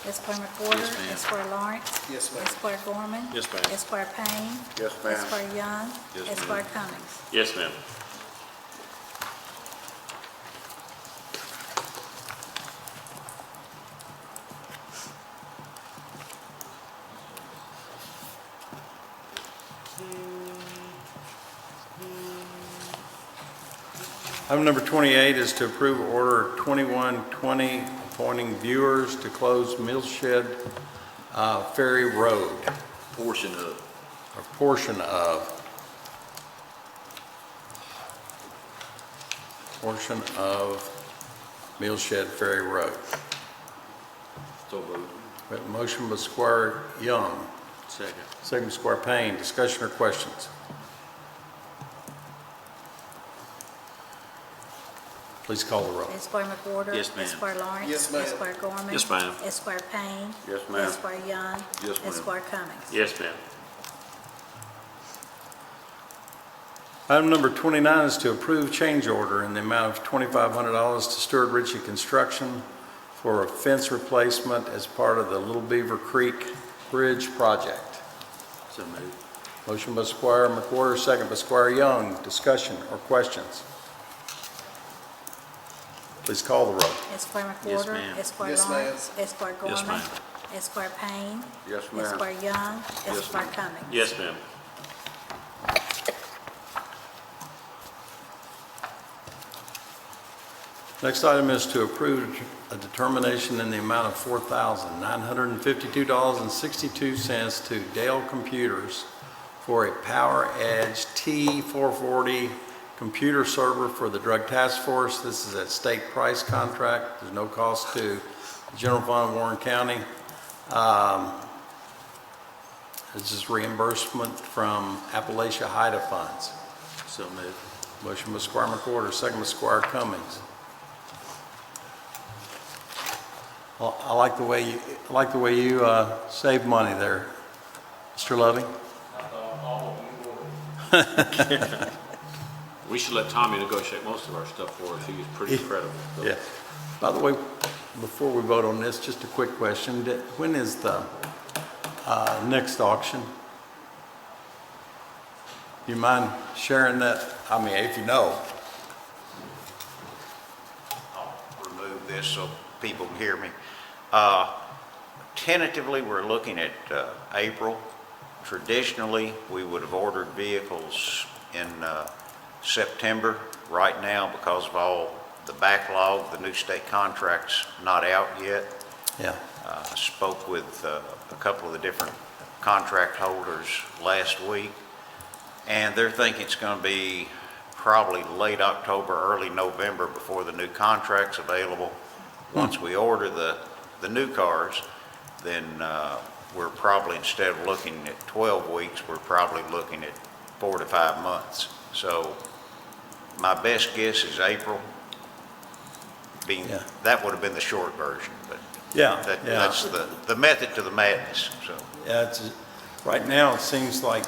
Esquire McWhorter. Yes, ma'am. Esquire Lawrence. Yes, ma'am. Esquire Gorman. Yes, ma'am. Esquire Payne. Yes, ma'am. Esquire Young. Yes, ma'am. Esquire Cummings. Yes, ma'am. Item number 28 is to approve Order 2120, appointing viewers to close Millshed Ferry Road, Portion of. or portion of Millshed Ferry Road. So moved. We have a motion by Squire Young, Second. second by Squire Payne. Discussion or questions? Please call the roll. Esquire McWhorter. Yes, ma'am. Esquire Lawrence. Yes, ma'am. Esquire Gorman. Yes, ma'am. Esquire Payne. Yes, ma'am. Esquire Young. Yes, ma'am. Esquire Cummings. Yes, ma'am. Item number 29 is to approve change order in the amount of $2,500 to Stuart Ritchie Construction for a fence replacement as part of the Little Beaver Creek Bridge project. So moved. Motion by Squire McWhorter, second by Squire Young. Discussion or questions? Please call the roll. Esquire Yes, McWhorter. ma'am. Esquire Yes, ma'am. Lawrence. Esquire Yes, Gorman. ma'am. Esquire Payne. Yes, ma'am. Esquire Young. Yes, Esquire ma'am. Cummings. Yes, ma'am. Next item is to approve a determination in the amount of $4,952.62 to Dell Computers for a Power Edge T440 computer server for the Drug Task Force. This is a state price contract. There's no cost to the General Fund of Warren County. This is reimbursement from Appalachia HIDA funds. So moved. Motion by Squire McWhorter, second by Squire Cummings. Well, I like the way you save money there, Mr. Lovey. We should let Tommy negotiate most of our stuff for us. He was pretty incredible. So, Yeah. By the way, before we vote on this, just a quick question. When is the next auction? Do you mind sharing that? I mean, if you know. Remove this so people can hear me. Tentatively, we're looking at April. Traditionally, we would have ordered vehicles in September. Right now, because of all the backlog, the new state contract's not out yet. Yeah. I spoke with a couple of the different contract holders last week, and they're thinking it's going to be probably late October, early November before the new contract's available. Once we order the new cars, then we're probably, instead of looking at 12 weeks, we're probably looking at 4 to 5 months. So my best guess is April. Yeah. That would have been the short version, but Yeah, that's the method to the madness, so. Yeah, right now, it seems like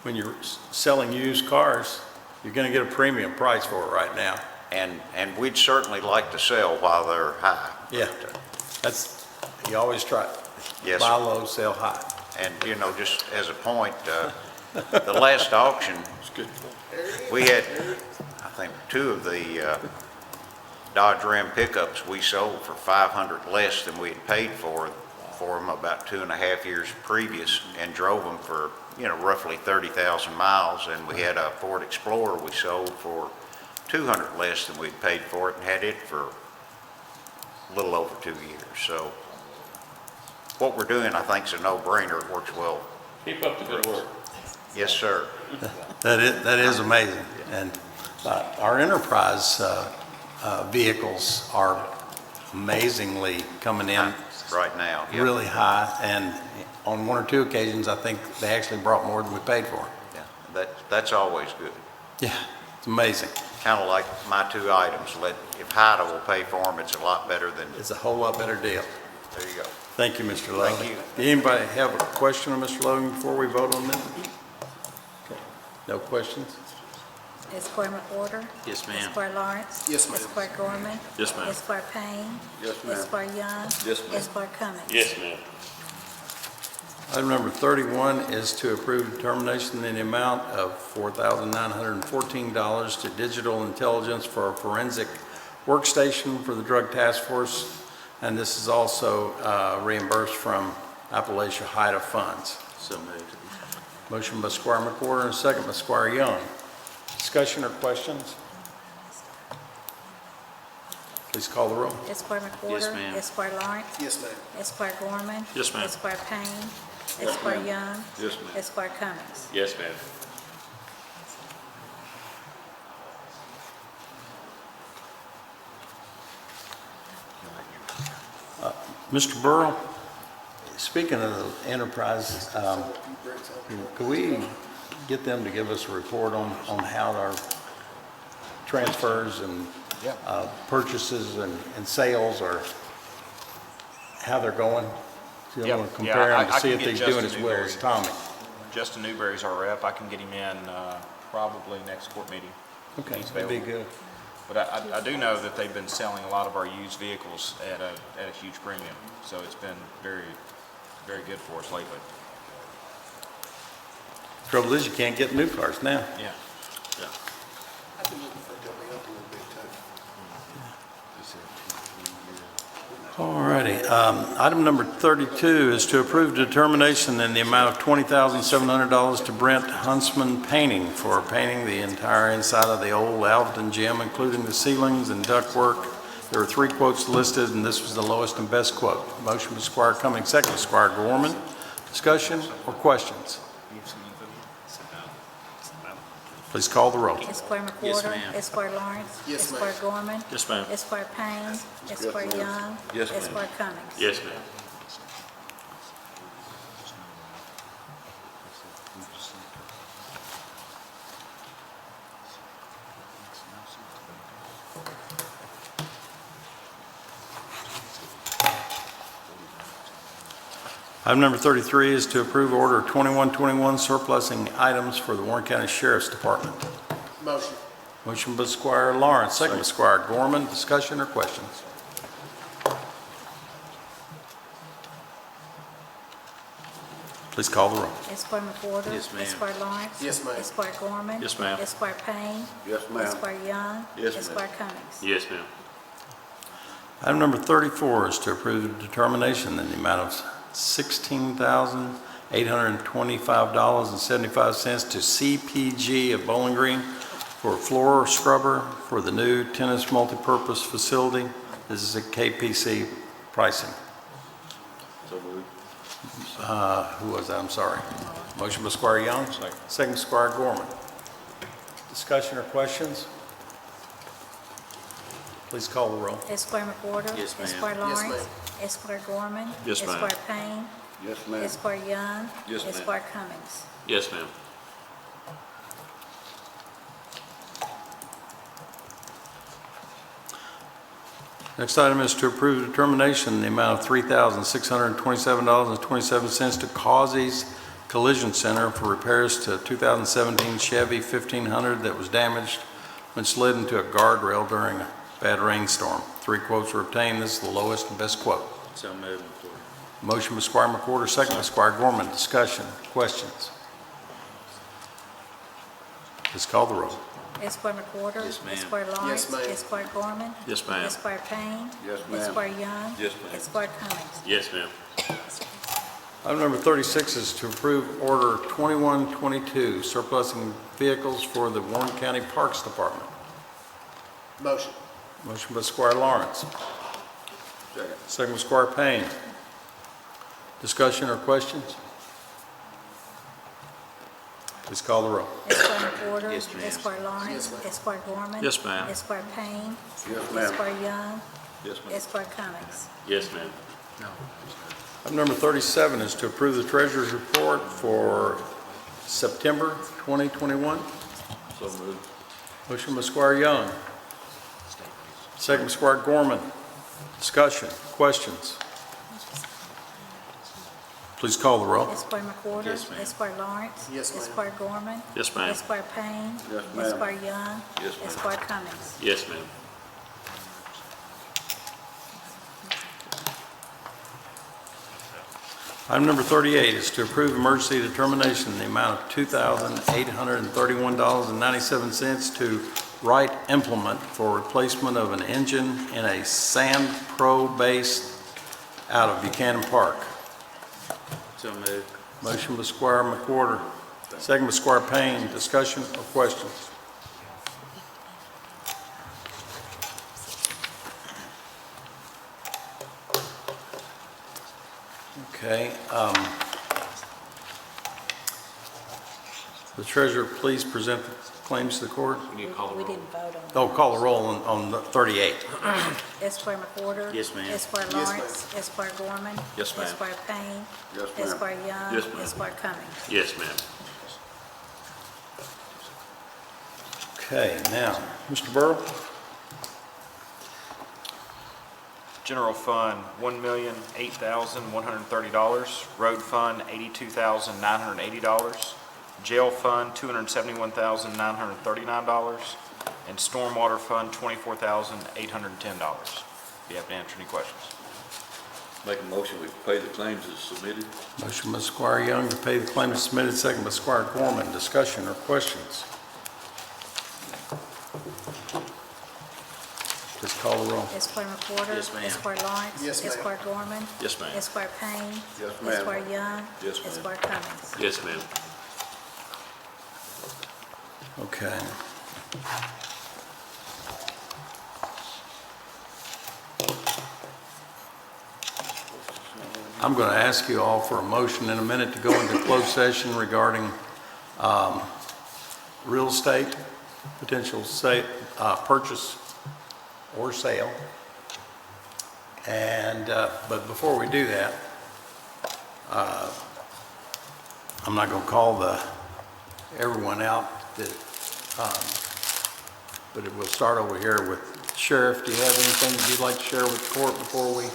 when you're selling used cars, you're going to get a premium price for it right now. And we'd certainly like to sell while they're high. Yeah, you always try. Yes, Buy sir. low, sell high. And, just as a point, the last auction, we had, I think, 2 of the Dodge Ram pickups we sold for $500 less than we had paid for them about 2.5 years previous, and drove them for, roughly 30,000 miles. And we had a Ford Explorer we sold for $200 less than we'd paid for it, and had it for a little over 2 years. So what we're doing, I think, is a no-brainer. It works well. Keep up the good work. Yes, sir. That is amazing. And our enterprise vehicles are amazingly coming in Right now. Yep. really high, and on 1 or 2 occasions, I think they actually brought more than we paid for. Yeah, that's always good. Yeah, it's amazing. Kind of like my 2 items. If HIDA will pay for them, it's a lot better than, It's a whole lot better deal. there you go. Thank you, Mr. Logan. Thank you. Did anybody have a question of Mr. Logan before we vote on this? Okay. No questions? Esquire McWhorter? Yes, ma'am. Esquire Lawrence? Yes, ma'am. Esquire Gorman? Yes, ma'am. Esquire Payne? Yes, ma'am. Esquire Young? Yes, ma'am. Esquire Cummings? Yes, ma'am. Item number 31 is to approve determination in the amount of $4,914 to Digital Intelligence for a forensic workstation for the Drug Task Force, and this is also reimbursed from Appalachia HIDA funds. So moved. Motion by Squire McWhorter and second by Squire Young. Discussion or questions? Please call the roll. Esquire McWhorter? Yes, ma'am. Esquire Lawrence? Yes, ma'am. Esquire Gorman? Yes, ma'am. Esquire Payne? Esquire Young? Yes, ma'am. Esquire Cummings? Yes, ma'am. Mr. Burrow, speaking of the enterprise, could we get them to give us a report on how our transfers and purchases and sales are, how they're going? So you want to compare them to I see can if get they're doing Justin as well as Newberry. Tommy. Justin Newberry's our rep. I can get him in probably next court meeting. Okay, He's that'd be available. good. But I do know that they've been selling a lot of our used vehicles at a huge premium. So it's been very, very good for us lately. Trouble is, you can't get new cars now. Yeah. I've been looking for it to be up a little bit too. All righty. Item number 32 is to approve determination in the amount of $20,700 to Brent Huntsman Painting for painting the entire inside of the old Alvin Gym, including the ceilings and ductwork. There are 3 quotes listed, and this was the lowest and best quote. Motion by Squire Cummings, second by Squire Gorman. Discussion or questions? Please call the roll. Esquire Yes, McWhorter? ma'am. Esquire Lawrence? Yes, ma'am. Esquire Gorman? Yes, ma'am. Esquire Payne? Esquire Young? Yes, ma'am. Esquire Cummings? Yes, ma'am. Item number 33 is to approve order 2121 surplusing items for the Warren County Sheriff's Department. Motion. Motion by Squire Lawrence, second by Squire Gorman. Discussion or questions? Please call the roll. Esquire McWhorter? Yes, ma'am. Esquire Lawrence? Yes, ma'am. Esquire Gorman? Yes, ma'am. Esquire Payne? Yes, ma'am. Esquire Young? Yes, ma'am. Esquire Cummings? Yes, ma'am. Item number 34 is to approve the determination in the amount of $16,825.75 to CPG of Bowling Green for a floor scrubber for the new tennis multipurpose facility. This is a KPC pricing. So moved. Who was that? I'm sorry. Motion by Squire Young. Second by Squire Gorman. Discussion or questions? Please call the roll. Esquire McWhorter? Yes, ma'am. Esquire Yes, Lawrence? ma'am. Esquire Gorman? Yes, ma'am. Esquire Payne? Yes, ma'am. Esquire Young. Yes, ma'am. Esquire Cummings. Yes, ma'am. Next item is to approve determination in the amount of $3,627.27 to Causey's Collision Center for repairs to 2017 Chevy 1500 that was damaged when slid into a guardrail during a bad rainstorm. 3 quotes were obtained. This is the lowest and best quote. So moved, McCord. Motion by Squire McWhorter, second by Squire Gorman. Discussion, questions? Please call the roll. Esquire McWhorter. Yes, ma'am. Esquire Lawrence. Yes, ma'am. Esquire Gorman. Yes, ma'am. Esquire Payne. Yes, ma'am. Esquire Young. Yes, ma'am. Esquire Cummings. Yes, ma'am. Item number 36 is to approve Order 2122, surplusing vehicles for the Warren County Parks Department. Motion. Motion by Squire Lawrence, Second. second by Squire Payne. Discussion or questions? Please call the roll. Esquire McWhorter. Yes, ma'am. Esquire Lawrence. Yes, ma'am. Esquire Gorman. Yes, ma'am. Esquire Payne. Yes, ma'am. Esquire Young. Yes, ma'am. Esquire Cummings. Yes, ma'am. Item number 37 is to approve the treasurer's report for September 2021. So moved. Motion by Squire Young, second by Squire Gorman. Discussion, questions? Please call the roll. Esquire McWhorter. Yes, ma'am. Esquire Lawrence. Yes, ma'am. Esquire Gorman. Yes, ma'am. Esquire Payne. Yes, ma'am. Esquire Young. Yes, ma'am. Esquire Cummings. Yes, ma'am. Item number 38 is to approve emergency determination in the amount of $2,831.97 to Wright Implement for replacement of an engine in a Sand Pro base out of Buchanan Park. So moved. Motion by Squire McWhorter, second by Squire Payne. Discussion or questions? Okay. The treasurer, please present the claims to the court. We need to call the We roll. didn't vote on it. Oh, call the roll on the 38. Esquire McWhorter. Yes, ma'am. Esquire Yes, ma'am. Lawrence. Esquire Gorman. Yes, ma'am. Esquire Payne. Yes, ma'am. Esquire Young. Yes, ma'am. Esquire Cummings. Yes, ma'am. Okay, now, Mr. Burrow? General fund, $1,008,130. Road fund, $82,980. Jail fund, $271,939. And stormwater fund, $24,810. If you have to answer any questions. Make a motion, we pay the claims as submitted. Motion by Squire Young to pay the claims submitted, second by Squire Gorman. Discussion or questions? Please call the roll. Esquire McWhorter. Yes, ma'am. Esquire Lawrence. Yes, ma'am. Esquire Gorman. Yes, ma'am. Esquire Payne. Yes, ma'am. Esquire Young. Yes, ma'am. Esquire Cummings. Yes, ma'am. Okay. I'm going to ask you all for a motion in a minute to go into closed session regarding real estate, potential purchase or sale. And, but before we do that, I'm not going to call everyone out, but it will start over here with Sheriff. Do you have anything that you'd like to share with the court before we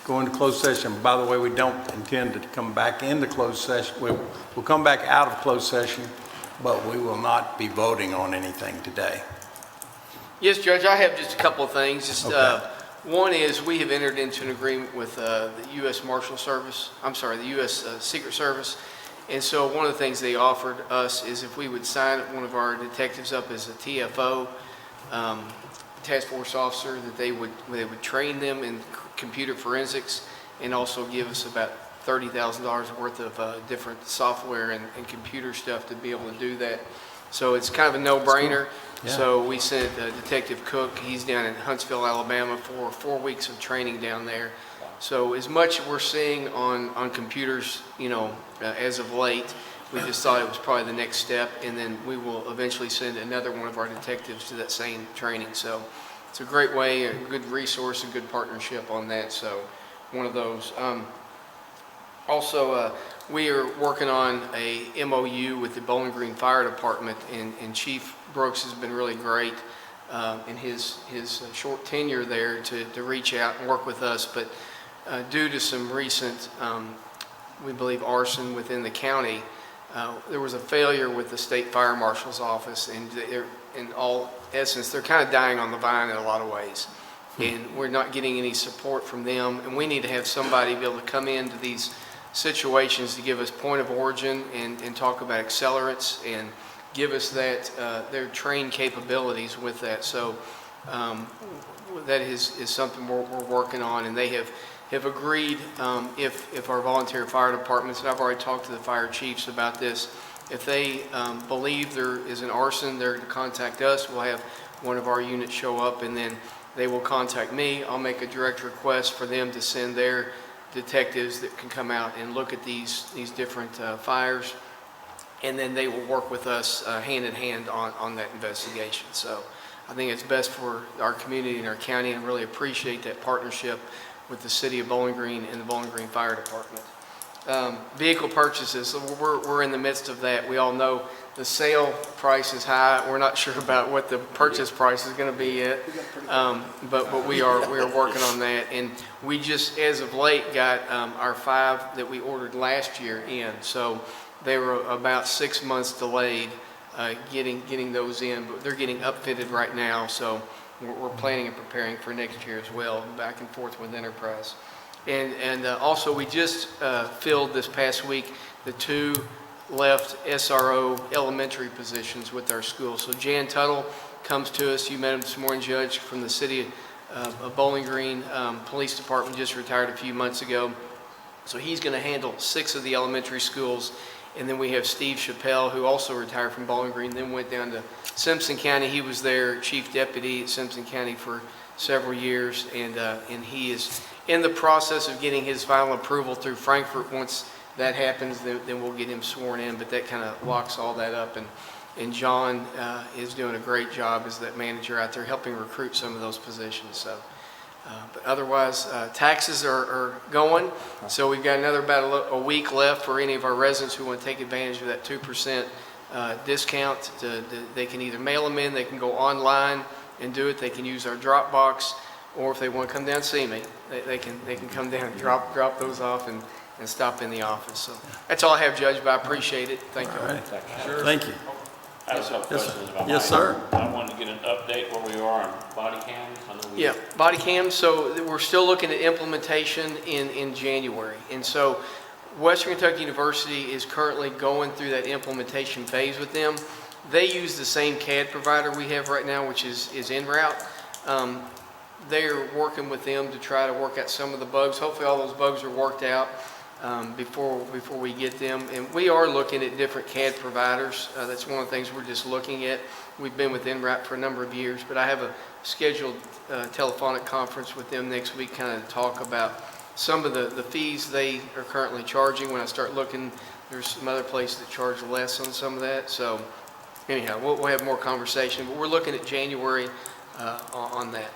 go into closed session? By the way, we don't intend to come back into closed session. We'll come back out of closed session, but we will not be voting on anything today. Yes, Judge, I have just a couple of things. Okay. One is we have entered into an agreement with the U.S. Marshal Service, the U.S. Secret Service. And so one of the things they offered us is if we would sign one of our detectives up as a TFO, task force officer, that they would train them in computer forensics and also give us about $30,000 worth of different software and computer stuff to be able to do that. So it's kind of a no-brainer. Yeah. So we sent Detective Cook, he's down in Huntsville, Alabama for 4 weeks of training down there. So as much we're seeing on computers, as of late, we just thought it was probably the next step, and then we will eventually send another one of our detectives to that same training. So it's a great way, a good resource, a good partnership on that. So one of those. Also, we are working on a MOU with the Bowling Green Fire Department, and Chief Brooks has been really great in his short tenure there to reach out and work with us. But due to some recent, we believe, arson within the county, there was a failure with the State Fire Marshal's office, and in all essence, they're kind of dying on the vine in a lot of ways. And we're not getting any support from them, and we need to have somebody be able to come into these situations to give us point of origin and talk about accelerants and give us that their trained capabilities with that. So that is something we're working on, and they have agreed if our volunteer fire departments, and I've already talked to the fire chiefs about this, if they believe there is an arson, they're to contact us. We'll have one of our units show up, and then they will contact me. I'll make a direct request for them to send their detectives that can come out and look at these different fires, and then they will work with us hand in hand on that investigation. So I think it's best for our community and our county, and really appreciate that partnership with the City of Bowling Green and the Bowling Green Fire Department. Vehicle purchases, so we're in the midst of that. We all know the sale price is high. We're not sure about what the purchase price is going to be yet, but we are working on that. And we just, as of late, got our 5 that we ordered last year in. So they were about 6 months delayed getting those in, but they're getting upfitted right now. So we're planning and preparing for next year as well, back and forth with Enterprise. And also, we just filled this past week the 2 left SRO elementary positions with our school. So Jan Tuttle comes to us. You met him this morning, Judge, from the City of Bowling Green Police Department, just retired a few months ago. So he's going to handle 6 of the elementary schools. And then we have Steve Chappelle, who also retired from Bowling Green, then went down to Simpson County. He was their chief deputy at Simpson County for several years, and he is in the process of getting his final approval through Frankfurt. Once that happens, then we'll get him sworn in, but that kind of locks all that up. And John is doing a great job as that manager out there, helping recruit some of those positions. So, but otherwise, taxes are going. So we've got about a week left for any of our residents who want to take advantage of that 2% discount. They can either mail them in, they can go online and do it. They can use our drop box, or if they want to come down and see me, they can come down and drop those off and stop in the office. So that's all I have, Judge, but I appreciate it. Thank you. All right. Sure. Thank you. I have a couple questions about Yes, sir. I wanted to get an update where we are on body cams. I know we Yeah, body cams. So we're still looking at implementation in January. And so Western Kentucky University is currently going through that implementation phase with them. They use the same CAD provider we have right now, which is EnRoute. They're working with them to try to work out some of the bugs. Hopefully all those bugs are worked out before we get them. And we are looking at different CAD providers. That's one of the things we're just looking at. We've been with EnRoute for a number of years, but I have a scheduled telephonic conference with them next week, kind of talk about some of the fees they are currently charging. When I start looking, there's some other places that charge less on some of that. So anyhow, we'll have more conversation, but we're looking at January on that.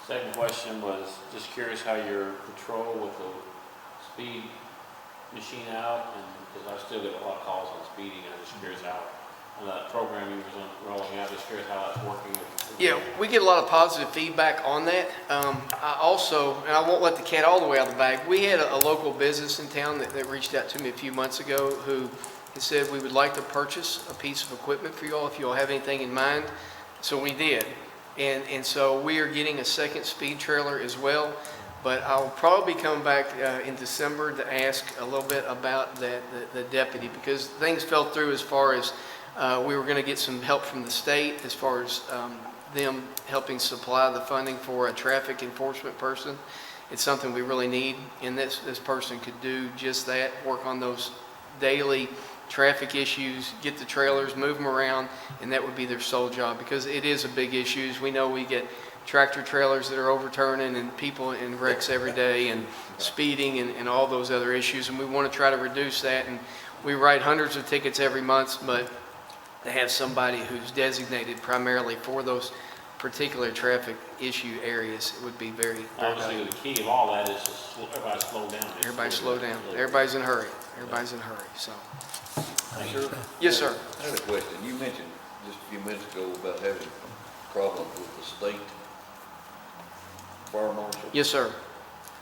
Second question was just curious how your patrol with the speed machine out, and because I still get a lot of calls on speeding, and I'm just curious how that program you was rolling out, just curious how that's working. Yeah, we get a lot of positive feedback on that. I also, and I won't let the cat all the way out of the bag, we had a local business in town that reached out to me a few months ago who said, we would like to purchase a piece of equipment for you all if you all have anything in mind. So we did. And so we are getting a second speed trailer as well. But I'll probably come back in December to ask a little bit about the deputy, because things fell through as far as we were going to get some help from the state as far as them helping supply the funding for a traffic enforcement person. It's something we really need, and this person could do just that, work on those daily traffic issues, get the trailers, move them around, and that would be their sole job, because it is a big issue. We know we get tractor trailers that are overturning and people in wrecks every day, and speeding and all those other issues, and we want to try to reduce that. And we write hundreds of tickets every month, but to have somebody who's designated primarily for those particular traffic issue areas, it would be very, very Obviously, valuable. the key of all that is to everybody slow down. Everybody slow down. Everybody's in a hurry. Everybody's in a hurry, so. Sir? Yes, sir. I had a question. You mentioned just a few minutes ago about having problems with the state fire marshal. Yes, sir.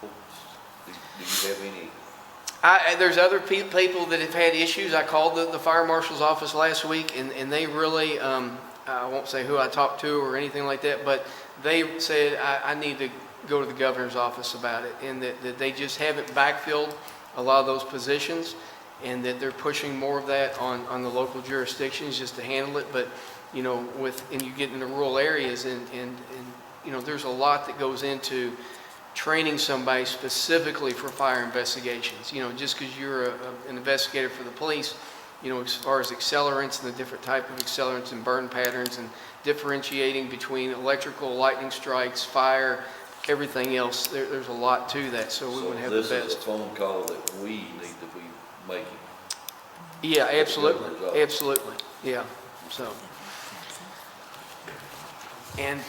Do you have any? There's other people that have had issues. I called the fire marshal's office last week, and they really, I won't say who I talked to or anything like that, but they said, I need to go to the governor's office about it, and that they just haven't backfilled a lot of those positions, and that they're pushing more of that on the local jurisdictions just to handle it. But, you know, and you get into rural areas, and you know, there's a lot that goes into training somebody specifically for fire investigations. You know, just because you're an investigator for the police, you know, as far as accelerants and the different type of accelerants and burn patterns and differentiating between electrical, lightning strikes, fire, everything else, there's a lot to that, so we would have the best. So this is a phone call that we need to be making? Yeah, absolutely, absolutely, yeah, so. And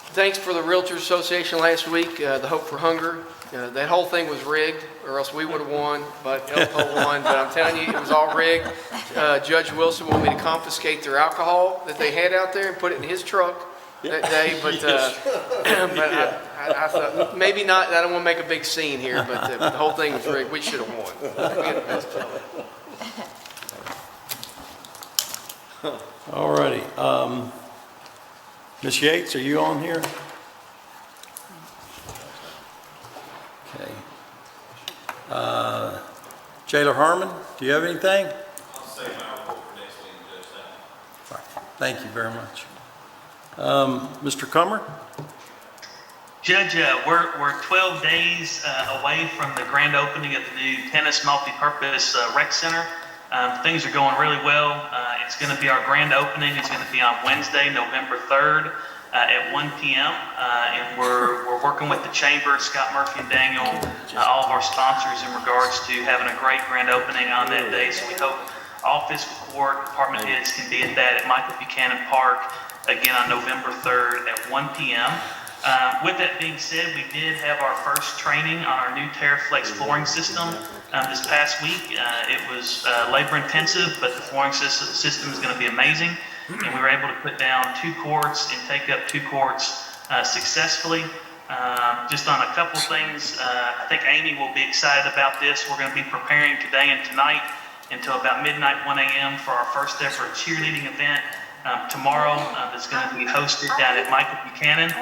thanks for the Realtors Association last week, the Hope for Hunger. That whole thing was rigged, or else we would have won, but Elpo won. But I'm telling you, it was all rigged. Judge Wilson wanted me to confiscate their alcohol that they had out there and put it in his truck that day. But, I thought, maybe not. I don't want to make a big scene here, but the whole thing was rigged. We should have won. We had the best fellow. All righty. Ms. Yates, are you on here? Okay. Jailer Harmon, do you have anything? I'll say my report for next meeting, Judge. All right. Thank you very much. Mr. Comer? Judge, we're 12 days away from the grand opening of the new tennis multipurpose rec center. Things are going really well. It's going to be our grand opening. It's going to be on Wednesday, November 3rd at 1 p.m. And we're working with the chamber, Scott Murphy and Daniel, all of our sponsors in regards to having a great grand opening on that day. So we hope all fiscal court department heads can be at that at Michael Buchanan Park again on November 3rd at 1 p.m. With that being said, we did have our first training on our new TerraFlex flooring system this past week. It was labor intensive, but the flooring system is going to be amazing. And we were able to put down 2 courts and take up 2 courts successfully. Just on a couple things, I think Amy will be excited about this. We're going to be preparing today and tonight until about midnight, 1 a.m. for our first ever cheerleading event. Tomorrow that's going to be hosted down at Michael Buchanan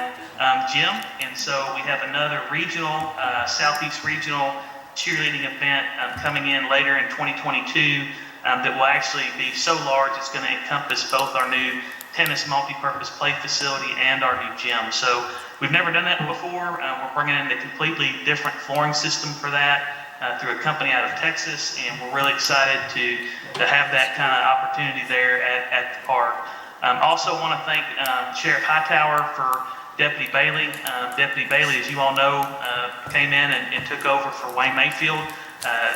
Gym. And so we have another regional, Southeast Regional cheerleading event coming in later in 2022 that will actually be so large it's going to encompass both our new tennis multi-purpose play facility and our new gym. So we've never done that before. We're bringing in a completely different flooring system for that. Through a company out of Texas, and we're really excited to have that kind of opportunity there at the park. Also want to thank Sheriff Hightower for Deputy Bailey. Deputy Bailey, as you all know, came in and took over for Wayne Mayfield.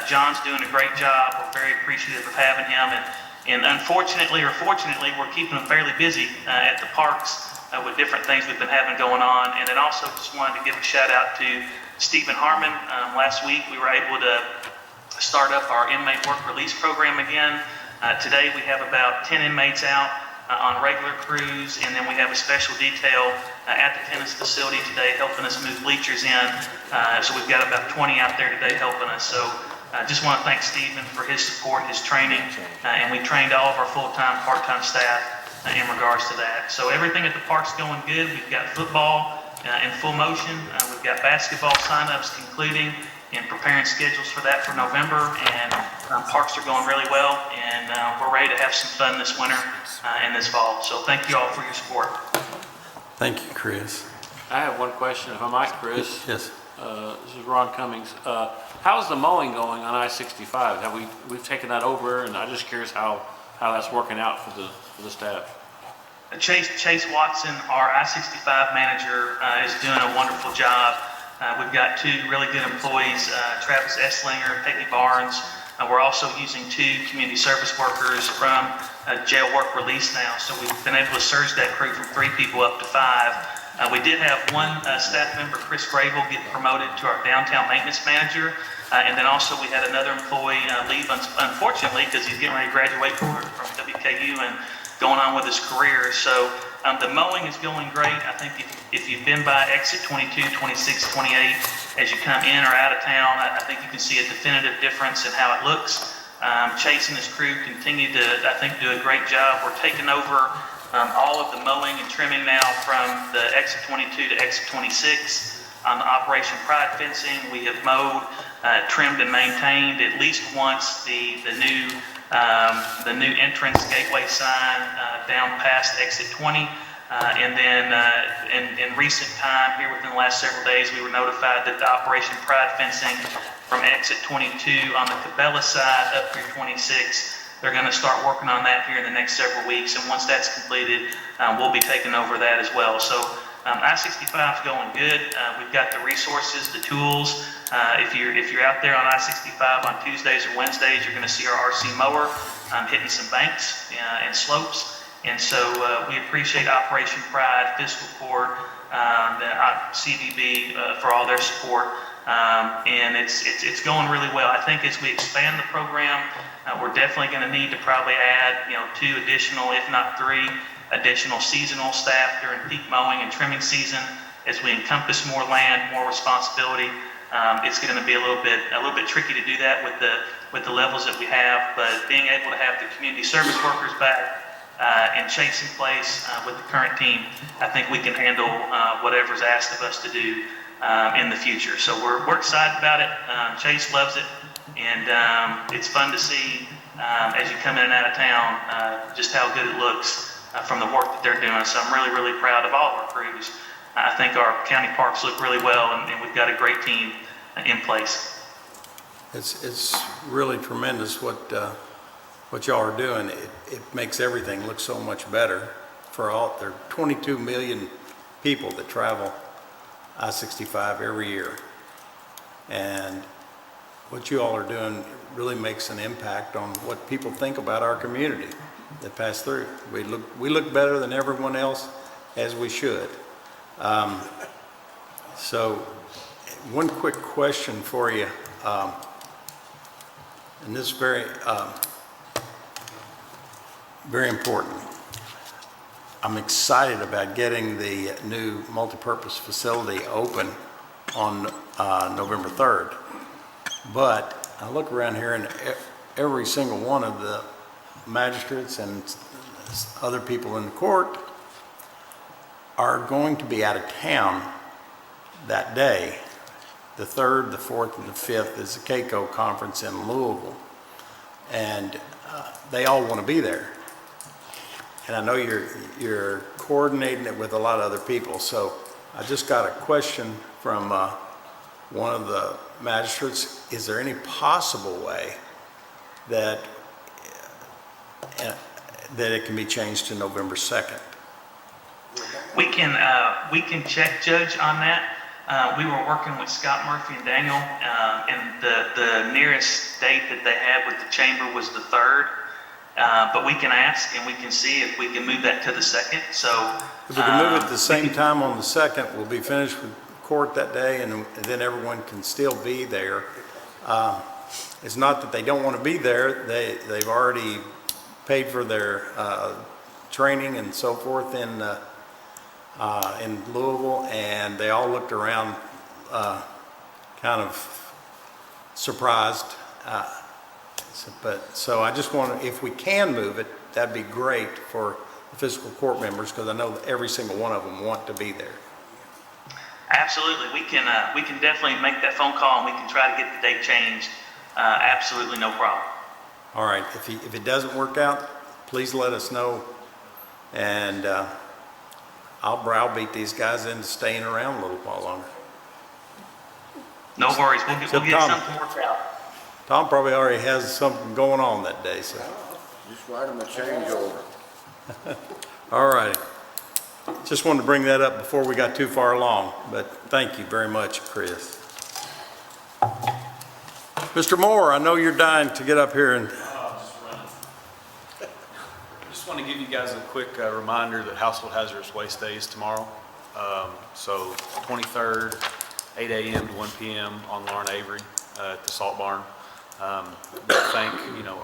John's doing a great job. We're very appreciative of having him, and unfortunately or fortunately, we're keeping him fairly busy at the parks with different things we've been having going on. And then also just wanted to give a shout out to Stephen Harmon. Last week we were able to start up our inmate work release program again. Today we have about 10 inmates out on regular crews, and then we have a special detail at the tennis facility today helping us move bleachers in. So we've got about 20 out there today helping us. So I just want to thank Stephen for his support, his training, and we trained all of our full-time, part-time staff in regards to that. So everything at the park's going good. We've got football in full motion. We've got basketball signups concluding and preparing schedules for that for November, and parks are going really well, and we're ready to have some fun this winter and this fall. So thank you all for your support. Thank you, Chris. I have one question, if I might, Chris. Yes. This is Ron Cummings. How's the mowing going on I-65? We've taken that over, and I'm just curious how that's working out for the staff. Chase Watson, our I-65 manager, is doing a wonderful job. We've got 2 really good employees, Travis Esslinger, Peggy Barnes, We're also using 2 community service workers from jail work release now, so we've been able to surge that crew from 3 people up to 5. We did have one staff member, Chris Grable, get promoted to our downtown maintenance manager, and then also we had another employee leave, unfortunately, because he's getting ready to graduate from WKU and going on with his career. So the mowing is going great. I think if you've been by exit 22, 26, 28, as you come in or out of town, I think you can see a definitive difference in how it looks. Chase and his crew continue to, I think, do a great job. We're taking over all of the mowing and trimming now from the exit 22 to exit 26. On the Operation Pride fencing, we have mowed, trimmed, and maintained at least once the new entrance gateway sign down past exit 20. And then in recent time, here within the last several days, we were notified that the Operation Pride fencing from exit 22 on the Cabela side up through 26, they're going to start working on that here in the next several weeks. And once that's completed, we'll be taking over that as well. So I-65 is going good. We've got the resources, the tools. If you're out there on I-65 on Tuesdays or Wednesdays, you're going to see our RC mower hitting some banks and slopes. And so we appreciate Operation Pride, Fiscal Court, the CVB for all their support. And it's going really well. I think as we expand the program, we're definitely going to need to probably add 2 additional, if not 3 additional seasonal staff during peak mowing and trimming season. As we encompass more land, more responsibility, it's going to be a little bit tricky to do that with the levels that we have. But being able to have the community service workers back and Chase in place with the current team, I think we can handle whatever's asked of us to do in the future. So we're excited about it. Chase loves it, and it's fun to see as you come in and out of town just how good it looks from the work that they're doing. So I'm really, really proud of all of our crews. I think our county parks look really well, and we've got a great team in place. It's really tremendous what y'all are doing. It makes everything look so much better for all. There are 22 million people that travel I-65 every year. And what you all are doing really makes an impact on what people think about our community that pass through. We look better than everyone else, as we should. So one quick question for you, and this is very important. I'm excited about getting the new multipurpose facility open on November 3rd. But I look around here and every single one of the magistrates and other people in the court are going to be out of town that day. The 3rd, the 4th, and the 5th is the CAECO conference in Louisville. And they all want to be there. And I know you're coordinating it with a lot of other people. So I just got a question from one of the magistrates. Is there any possible way that it can be changed to November 2nd? We can check, Judge, on that. We were working with Scott Murphy and Daniel, and the nearest date that they had with the chamber was the 3rd. But we can ask and we can see if we can move that to the 2nd. So if we can move it at the same time on the 2nd, we'll be finished with court that day, and then everyone can still be there. It's not that they don't want to be there. They've already paid for their training and so forth in Louisville, and they all looked around kind of surprised. So I just want to, if we can move it, that'd be great for the fiscal court members, because I know that every single one of them want to be there. Absolutely, we can definitely make that phone call and we can try to get the date changed. Absolutely, no problem. All right, if it doesn't work out, please let us know, and I'll browbeat these guys into staying around a little while longer. No worries, we'll get something worked out. Tom probably already has something going on that day, so. Just write them a changeover. All right. Just wanted to bring that up before we got too far along, but thank you very much, Chris. Mr. Moore, I know you're dying to get up here and, Just want to give you guys a quick reminder that Household Hazardous Waste Day is tomorrow. So 23rd, 8 a.m. to 1 p.m. on Lauren Avery at the Salt Barn. Thank,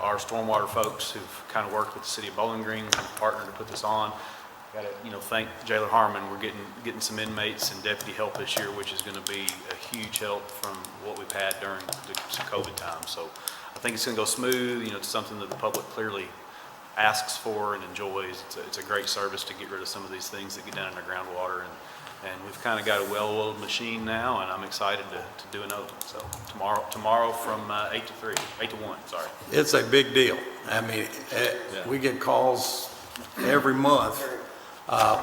our stormwater folks who've kind of worked with the city of Bowling Green, partnered to put this on. Got to, thank Jailer Harmon. We're getting some inmates and deputy help this year, which is going to be a huge help from what we've had during the COVID time. So I think it's going to go smooth. It's something that the public clearly asks for and enjoys. It's a great service to get rid of some of these things that get down in the groundwater, and we've kind of got a well-oiled machine now, and I'm excited to do another one. So tomorrow from 8 to 1, sorry. it's a big deal. I mean, we get calls every month.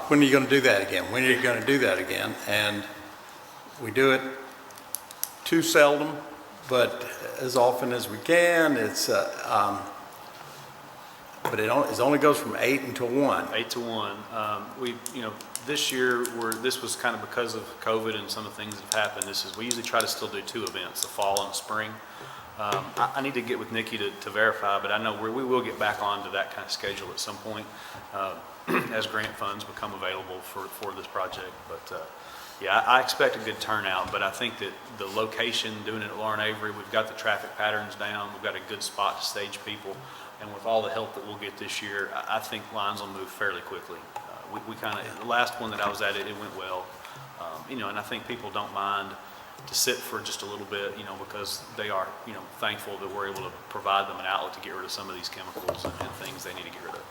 When are you going to do that again? When are you going to do that again? And we do it too seldom, but as often as we can. But it only goes from 8 until 1. 8 to 1. This year, this was kind of because of COVID and some of the things that have happened. We usually try to still do 2 events, the fall and the spring. I need to get with Nikki to verify, but I know we will get back onto that kind of schedule at some point as grant funds become available for this project. But yeah, I expect a good turnout, but I think that the location, doing it at Lauren Avery, we've got the traffic patterns down, we've got a good spot to stage people, and with all the help that we'll get this year, I think lines will move fairly quickly. We kind of, the last one that I was at, it went well, and I think people don't mind to sit for just a little bit, because they are, thankful that we're able to provide them an outlet to get rid of some of these chemicals and things they need to get rid of.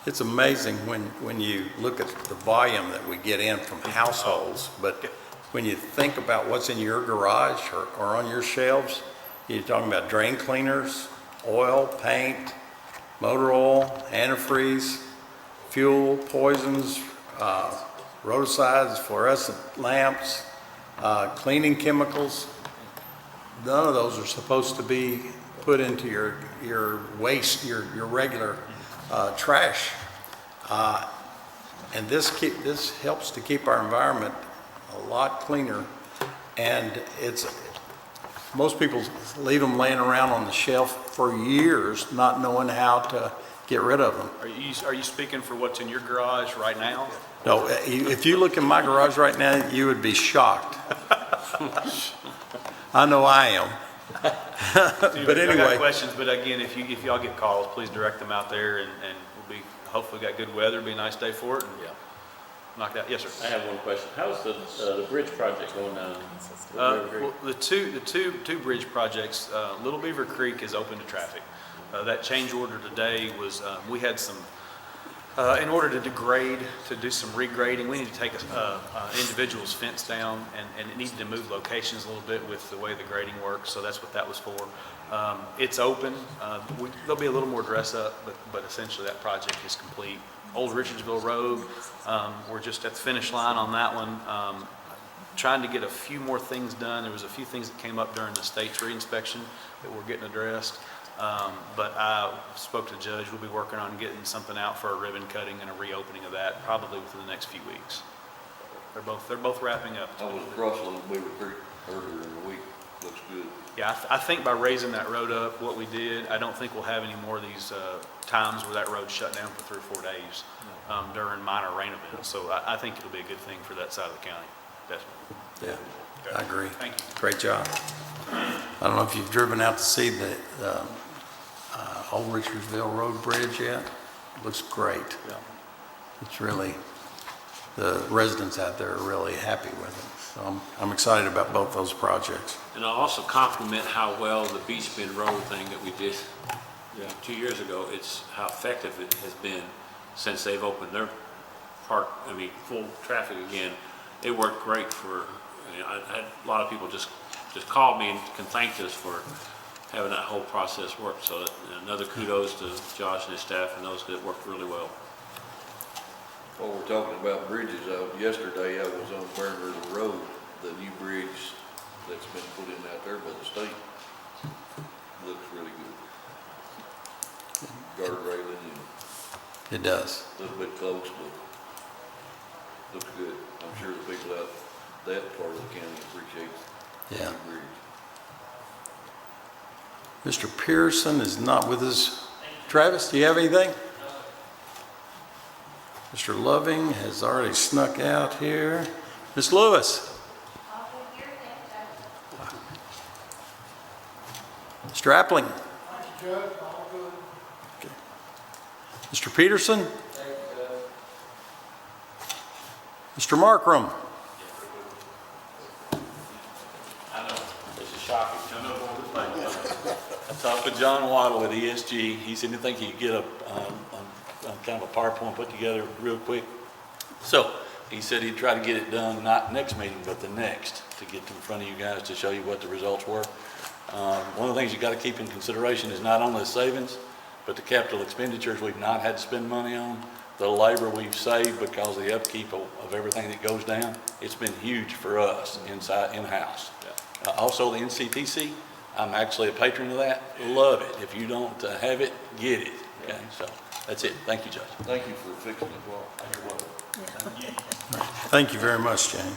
It's amazing when you look at the volume that we get in from households, but when you think about what's in your garage or on your shelves, you're talking about drain cleaners, oil, paint, motor oil, antifreeze, fuel, poisons, rodicides, fluorescent lamps, cleaning chemicals. None of those are supposed to be put into your waste, your regular trash. And this helps to keep our environment a lot cleaner. And most people leave them laying around on the shelf for years, not knowing how to get rid of them. Are you speaking for what's in your garage right now? No, if you look in my garage right now, you would be shocked. I know I am. But anyway. I got questions, but again, if y'all get calls, please direct them out there, and we'll be, hopefully got good weather, be a nice day for it, and knock that. Yes, sir. I have one question. How's the bridge project going down? Well, the two bridge projects, Little Beaver Creek is open to traffic. That change order today was, we had some, in order to degrade, to do some regrading, we need to take a individual's fence down, and it needed to move locations a little bit with the way the grading works, so that's what that was for. It's open. There'll be a little more dress up, but essentially that project is complete. Old Richardsville Road, we're just at the finish line on that one. Trying to get a few more things done. There was a few things that came up during the state's reinspection that we're getting addressed. But I spoke to the judge. We'll be working on getting something out for a ribbon cutting and a reopening of that probably within the next few weeks. They're both wrapping up. I was across Little Beaver Creek earlier in the week. Looks good. Yeah, I think by raising that road up, what we did, I don't think we'll have any more of these times where that road shut down for 3 or 4 days during minor rain events. So I think it'll be a good thing for that side of the county, definitely. Yeah, I agree. Thank you. Great job. I don't know if you've driven out to see the Old Richardsville Road Bridge yet. It looks great. Yeah. It's really, the residents out there are really happy with it. So I'm excited about both those projects. And I'll also compliment how well the Beach Bend Road thing that we did 2 years ago, it's how effective it has been since they've opened their full traffic again. It worked great for, I had a lot of people just called me and can thank us for having that whole process work. So another kudos to Josh and his staff and those, because it worked really well. While we're talking about bridges, yesterday I was on Burn River Road, the new bridge that's been put in out there by the state. Looks really good. Guard railing and It does. a little bit close, but looks good. I'm sure the people out that part of the county appreciates the Yeah. new bridge. Mr. Pearson is not with us. Travis, do you have anything? Mr. Loving has already snuck out here. Ms. Lewis? Mr. Appling? Okay. Mr. Peterson? Mr. Markram? I know, this is shocking. I know all this thing. I talked to John Waddle at ESG. He said, "You think he could get a kind of a PowerPoint put together real quick?" So he said he'd try to get it done, not next meeting, but the next, to get in front of you guys to show you what the results were. One of the things you got to keep in consideration is not only the savings, but the capital expenditures we've not had to spend money on, the labor we've saved because of the upkeep of everything that goes down. It's been huge for us in-house. Also the NCTC, I'm actually a patron of that. Love it. If you don't have it, get it. Okay, so that's it. Thank you, Judge. Thank you for fixing it well. Thank you very much, Jane.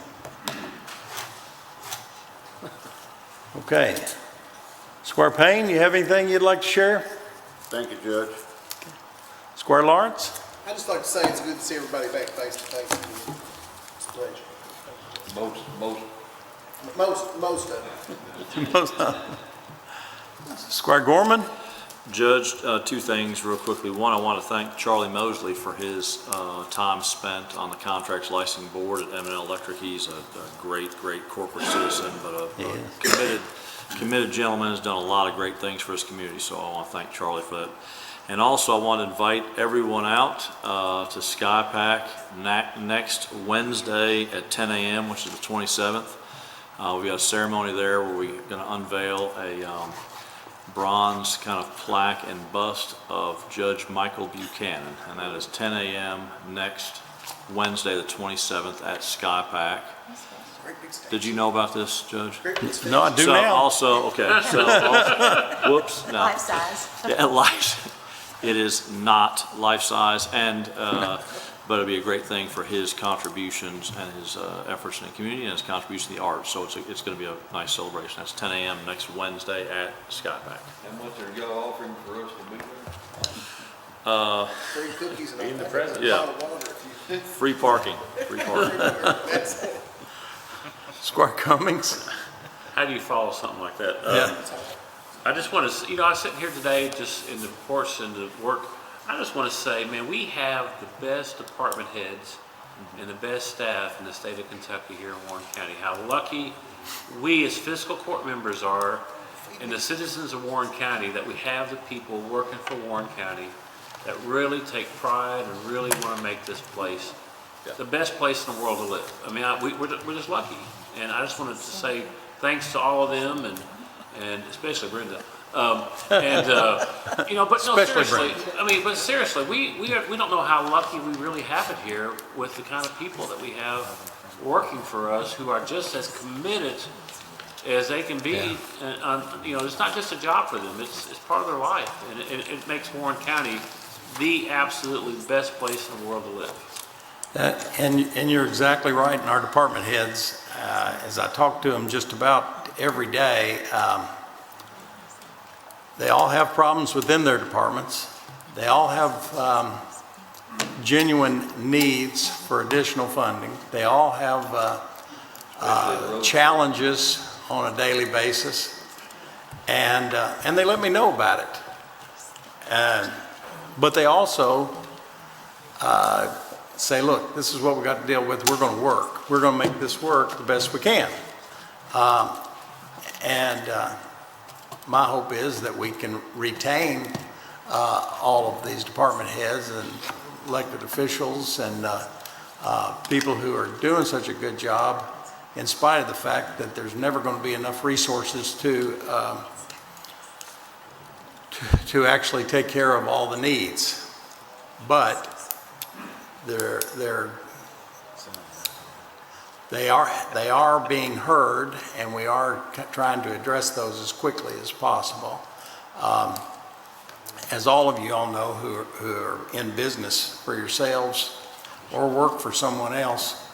Okay. Squire Payne, you have anything you'd like to share? Thank you, Judge. Squire Lawrence? I'd just like to say it's good to see everybody back face to face. It's a pleasure. Most of it. Squire Gorman? Judge, two things real quickly. One, I want to thank Charlie Mosley for his time spent on the Contracts Licensing Board at M&L Electric. He's a great corporate citizen, but a committed gentleman, has done a lot of great things for his community, so I want to thank Charlie for that. And also, I want to invite everyone out to SkyPack next Wednesday at 10 a.m., which is the 27th. We've got a ceremony there where we're going to unveil a bronze kind of plaque and bust of Judge Michael Buchanan, and that is 10 a.m. next Wednesday, the 27th at SkyPack. Did you know about this, Judge? No, I do so now. Also, okay. So, whoops. No. Life size. Yeah, life. It is not life size, and but it'll be a great thing for his contributions and his efforts in the community and his contribution to the arts. So it's going to be a nice celebration. That's 10 a.m. next Wednesday at SkyPack. How much are y'all offering for us to be there? Free cookies and Being the a president. Yeah. bottle of water if you. Free parking. Free parking. That's it. Squire Cummings? How do you follow something like that? Yeah. I just want to, I sit here today just in the course and the work. I just want to say, man, we have the best department heads and the best staff in the state of Kentucky here in Warren County. How lucky we as fiscal court members are, and the citizens of Warren County, that we have the people working for Warren County that really take pride and really want to make this place the best place in the world to live. I mean, we're just lucky. And I just wanted to say thanks to all of them, and especially Brenda. But no, Especially seriously, Brenda. I mean, but seriously, we don't know how lucky we really have it here with the kind of people that we have working for us who are just as committed as they can be. And, it's not just a job for them; it's part of their life, and it makes Warren County the absolutely best place in the world to live. And you're exactly right. And our department heads, as I talk to them just about every day, they all have problems within their departments. They all have genuine needs for additional funding. They all have challenges on a daily basis, and they let me know about it. But they also say, look, this is what we got to deal with. We're going to work. We're going to make this work the best we can. My hope is that we can retain all of these department heads and elected officials and people who are doing such a good job, in spite of the fact that there's never going to be enough resources to actually take care of all the needs. But they are being heard, and we are trying to address those as quickly as possible. As all of you all know who are in business for yourselves or work for someone else,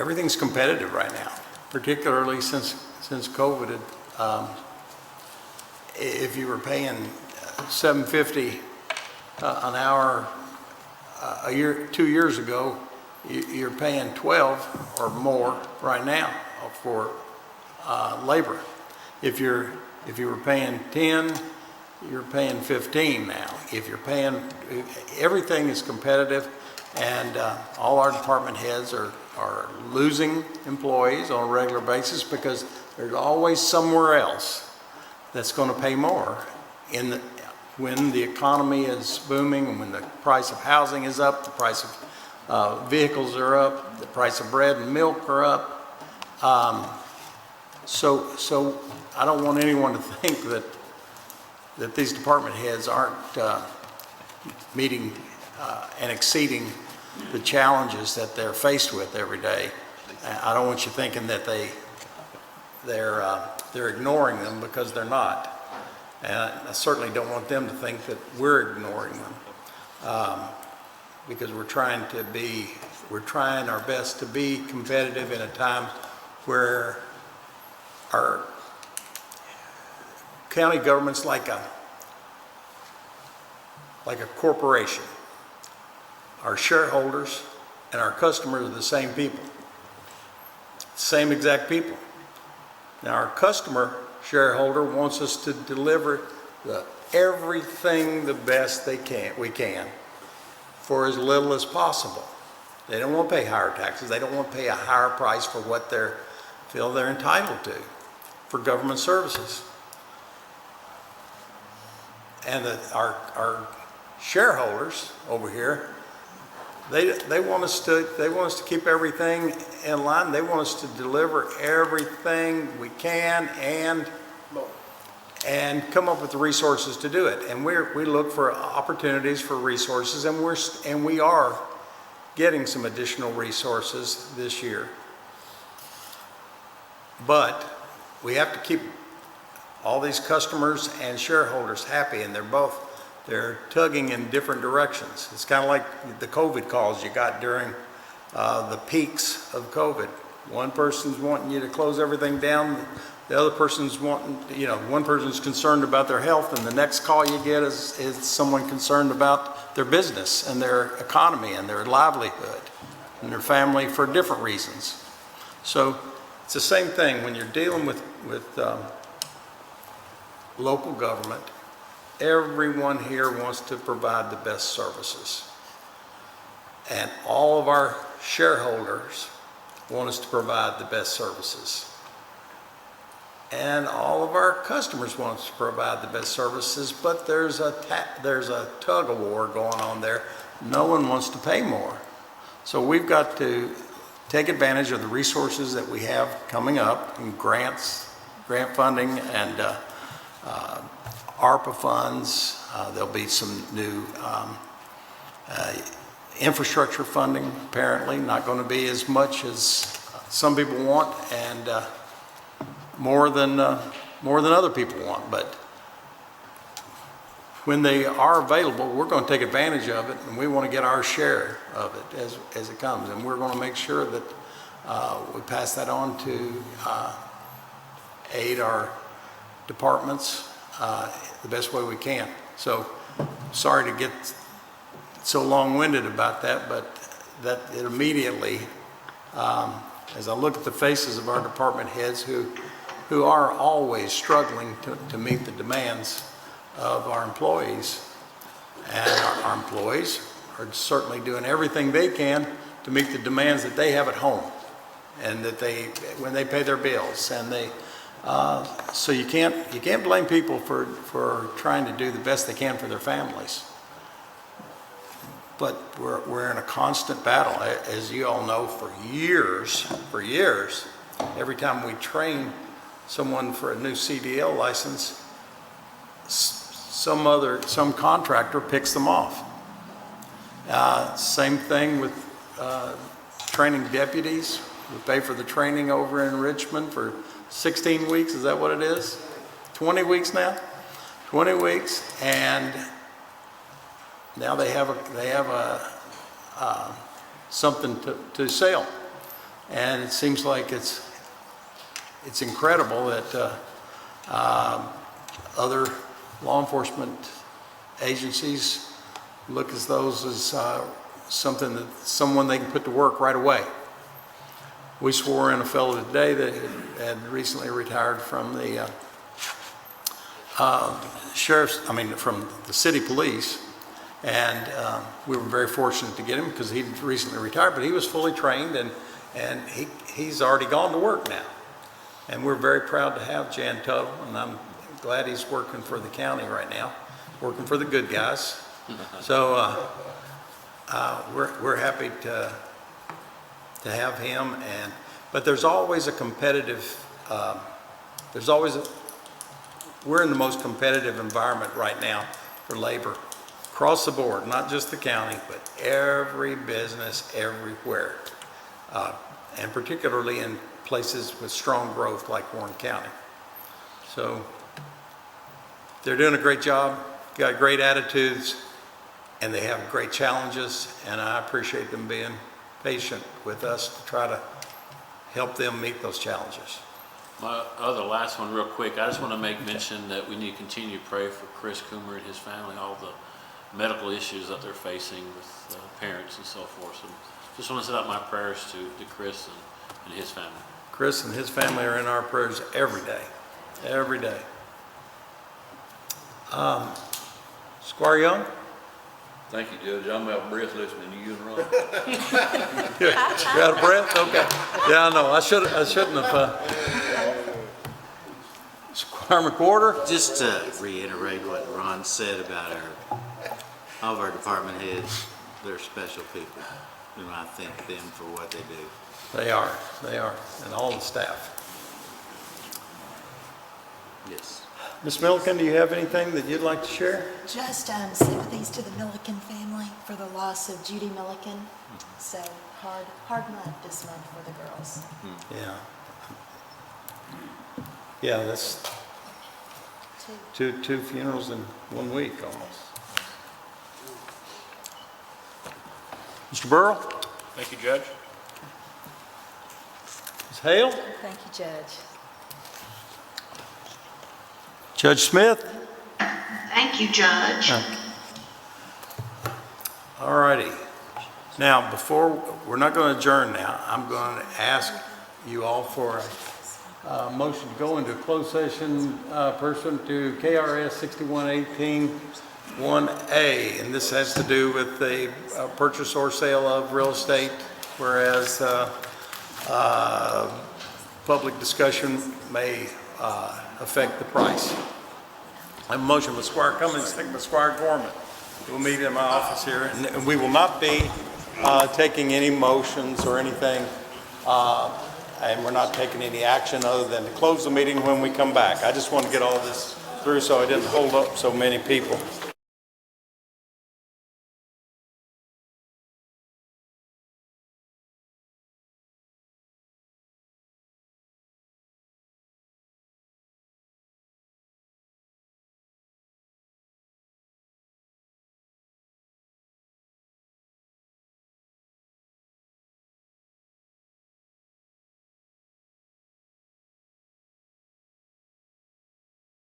everything's competitive right now, particularly since COVID if you were paying $7.50 an hour a year, 2 years ago, you're paying 12 or more right now for labor. If you were paying 10, you're paying 15 now. If you're paying, everything is competitive, and all our department heads are losing employees on a regular basis because there's always somewhere else that's going to pay more when the economy is booming, and when the price of housing is up, the price of vehicles are up, the price of bread and milk are up. So I don't want anyone to think that these department heads aren't meeting and exceeding the challenges that they're faced with every day. I don't want you thinking that they're ignoring them, because they're not. And I certainly don't want them to think that we're ignoring them, because we're trying our best to be competitive in a time where our county government's like a corporation. Our shareholders and our customers are the same people, same exact people. Now, our customer shareholder wants us to deliver everything the best we can for as little as possible. They don't want to pay higher taxes. They don't want to pay a higher price for what they feel they're entitled to for government services. And our shareholders over here, they want us to keep everything in line. They want us to deliver everything we can and come up with the resources to do it. And we look for opportunities for resources, and we are getting some additional resources this year. But we have to keep all these customers and shareholders happy, and they're tugging in different directions. It's kind of like the COVID calls you got during the peaks of COVID. One person's wanting you to close everything down. The other person's one person's concerned about their health, and the next call you get is someone concerned about their business and their economy and their livelihood and their family for different reasons. So it's the same thing when you're dealing with local government. Everyone here wants to provide the best services. And all of our shareholders want us to provide the best services. And all of our customers want us to provide the best services, but there's a tug of war going on there. No one wants to pay more. So we've got to take advantage of the resources that we have coming up in grant funding, and ARPA funds. There'll be some new infrastructure funding, apparently. Not going to be as much as some people want, and more than other people want. But when they are available, we're going to take advantage of it, and we want to get our share of it as it comes. And we're going to make sure that we pass that on to aid our departments the best way we can. So sorry to get so long-winded about that, but that it immediately, as I look at the faces of our department heads who are always struggling to meet the demands of our employees, and our employees are certainly doing everything they can to meet the demands that they have at home, and that when they pay their bills, and so you can't blame people for trying to do the best they can for their families. But we're in a constant battle, as you all know, for years. Every time we train someone for a new CDL license, some contractor picks them off. Same thing with training deputies. We pay for the training over in Richmond for 16 weeks, is that what it is? 20 weeks now? 20 weeks, and now they have something to sell. And it seems like it's incredible that other law enforcement agencies look at those as someone they can put to work right away. We swore in a fellow today that had recently retired from the from the city police, and we were very fortunate to get him because he recently retired, but he was fully trained, and he's already gone to work now. And we're very proud to have Jan Tuttle, and I'm glad he's working for the county right now, working for the good guys. So we're happy to have him, but there's always a competitive, we're in the most competitive environment right now for labor across the board, not just the county, but every business everywhere, and particularly in places with strong growth like Warren County. So they're doing a great job, got great attitudes, and they have great challenges, and I appreciate them being patient with us to try to help them meet those challenges. My other last one real quick, I just want to make mention that we need to continue to pray for Chris Coomer and his family, all the medical issues that they're facing with parents and so forth. So just want to set up my prayers to Chris and his family. Chris and his family are in our prayers every day, every day. Squire Young? Thank you, Judge. I'm out of breath listening to you and Ron. You're out of breath? Okay. Yeah, I know. I shouldn't have. Squire McWhorter? Just to reiterate what Ron said about all of our department heads, they're special people, and I thank them for what they do. They are, and all the staff. Yes. Ms. Milliken, do you have anything that you'd like to share? Just sympathies to the Milliken family for the loss of Judy Milliken. So hard month this month for the girls. Yeah. Yeah, that's two funerals in 1 week almost. Mr. Burrell? Thank you, Judge. Ms. Hale? Thank you, Judge. Judge Smith? Thank you, Judge. All righty. Now, we're not going to adjourn now. I'm going to ask you all for a motion to go into closed session pursuant to KRS 6118-1A. And this has to do with the purchase or sale of real estate, whereas public discussion may affect the price. I have a motion with Squire Cummings, second by Squire Gorman. We'll meet in my office here, and we will not be taking any motions or anything, and we're not taking any action other than to close the meeting when we come back. I just want to get all this through so I didn't hold up so many people.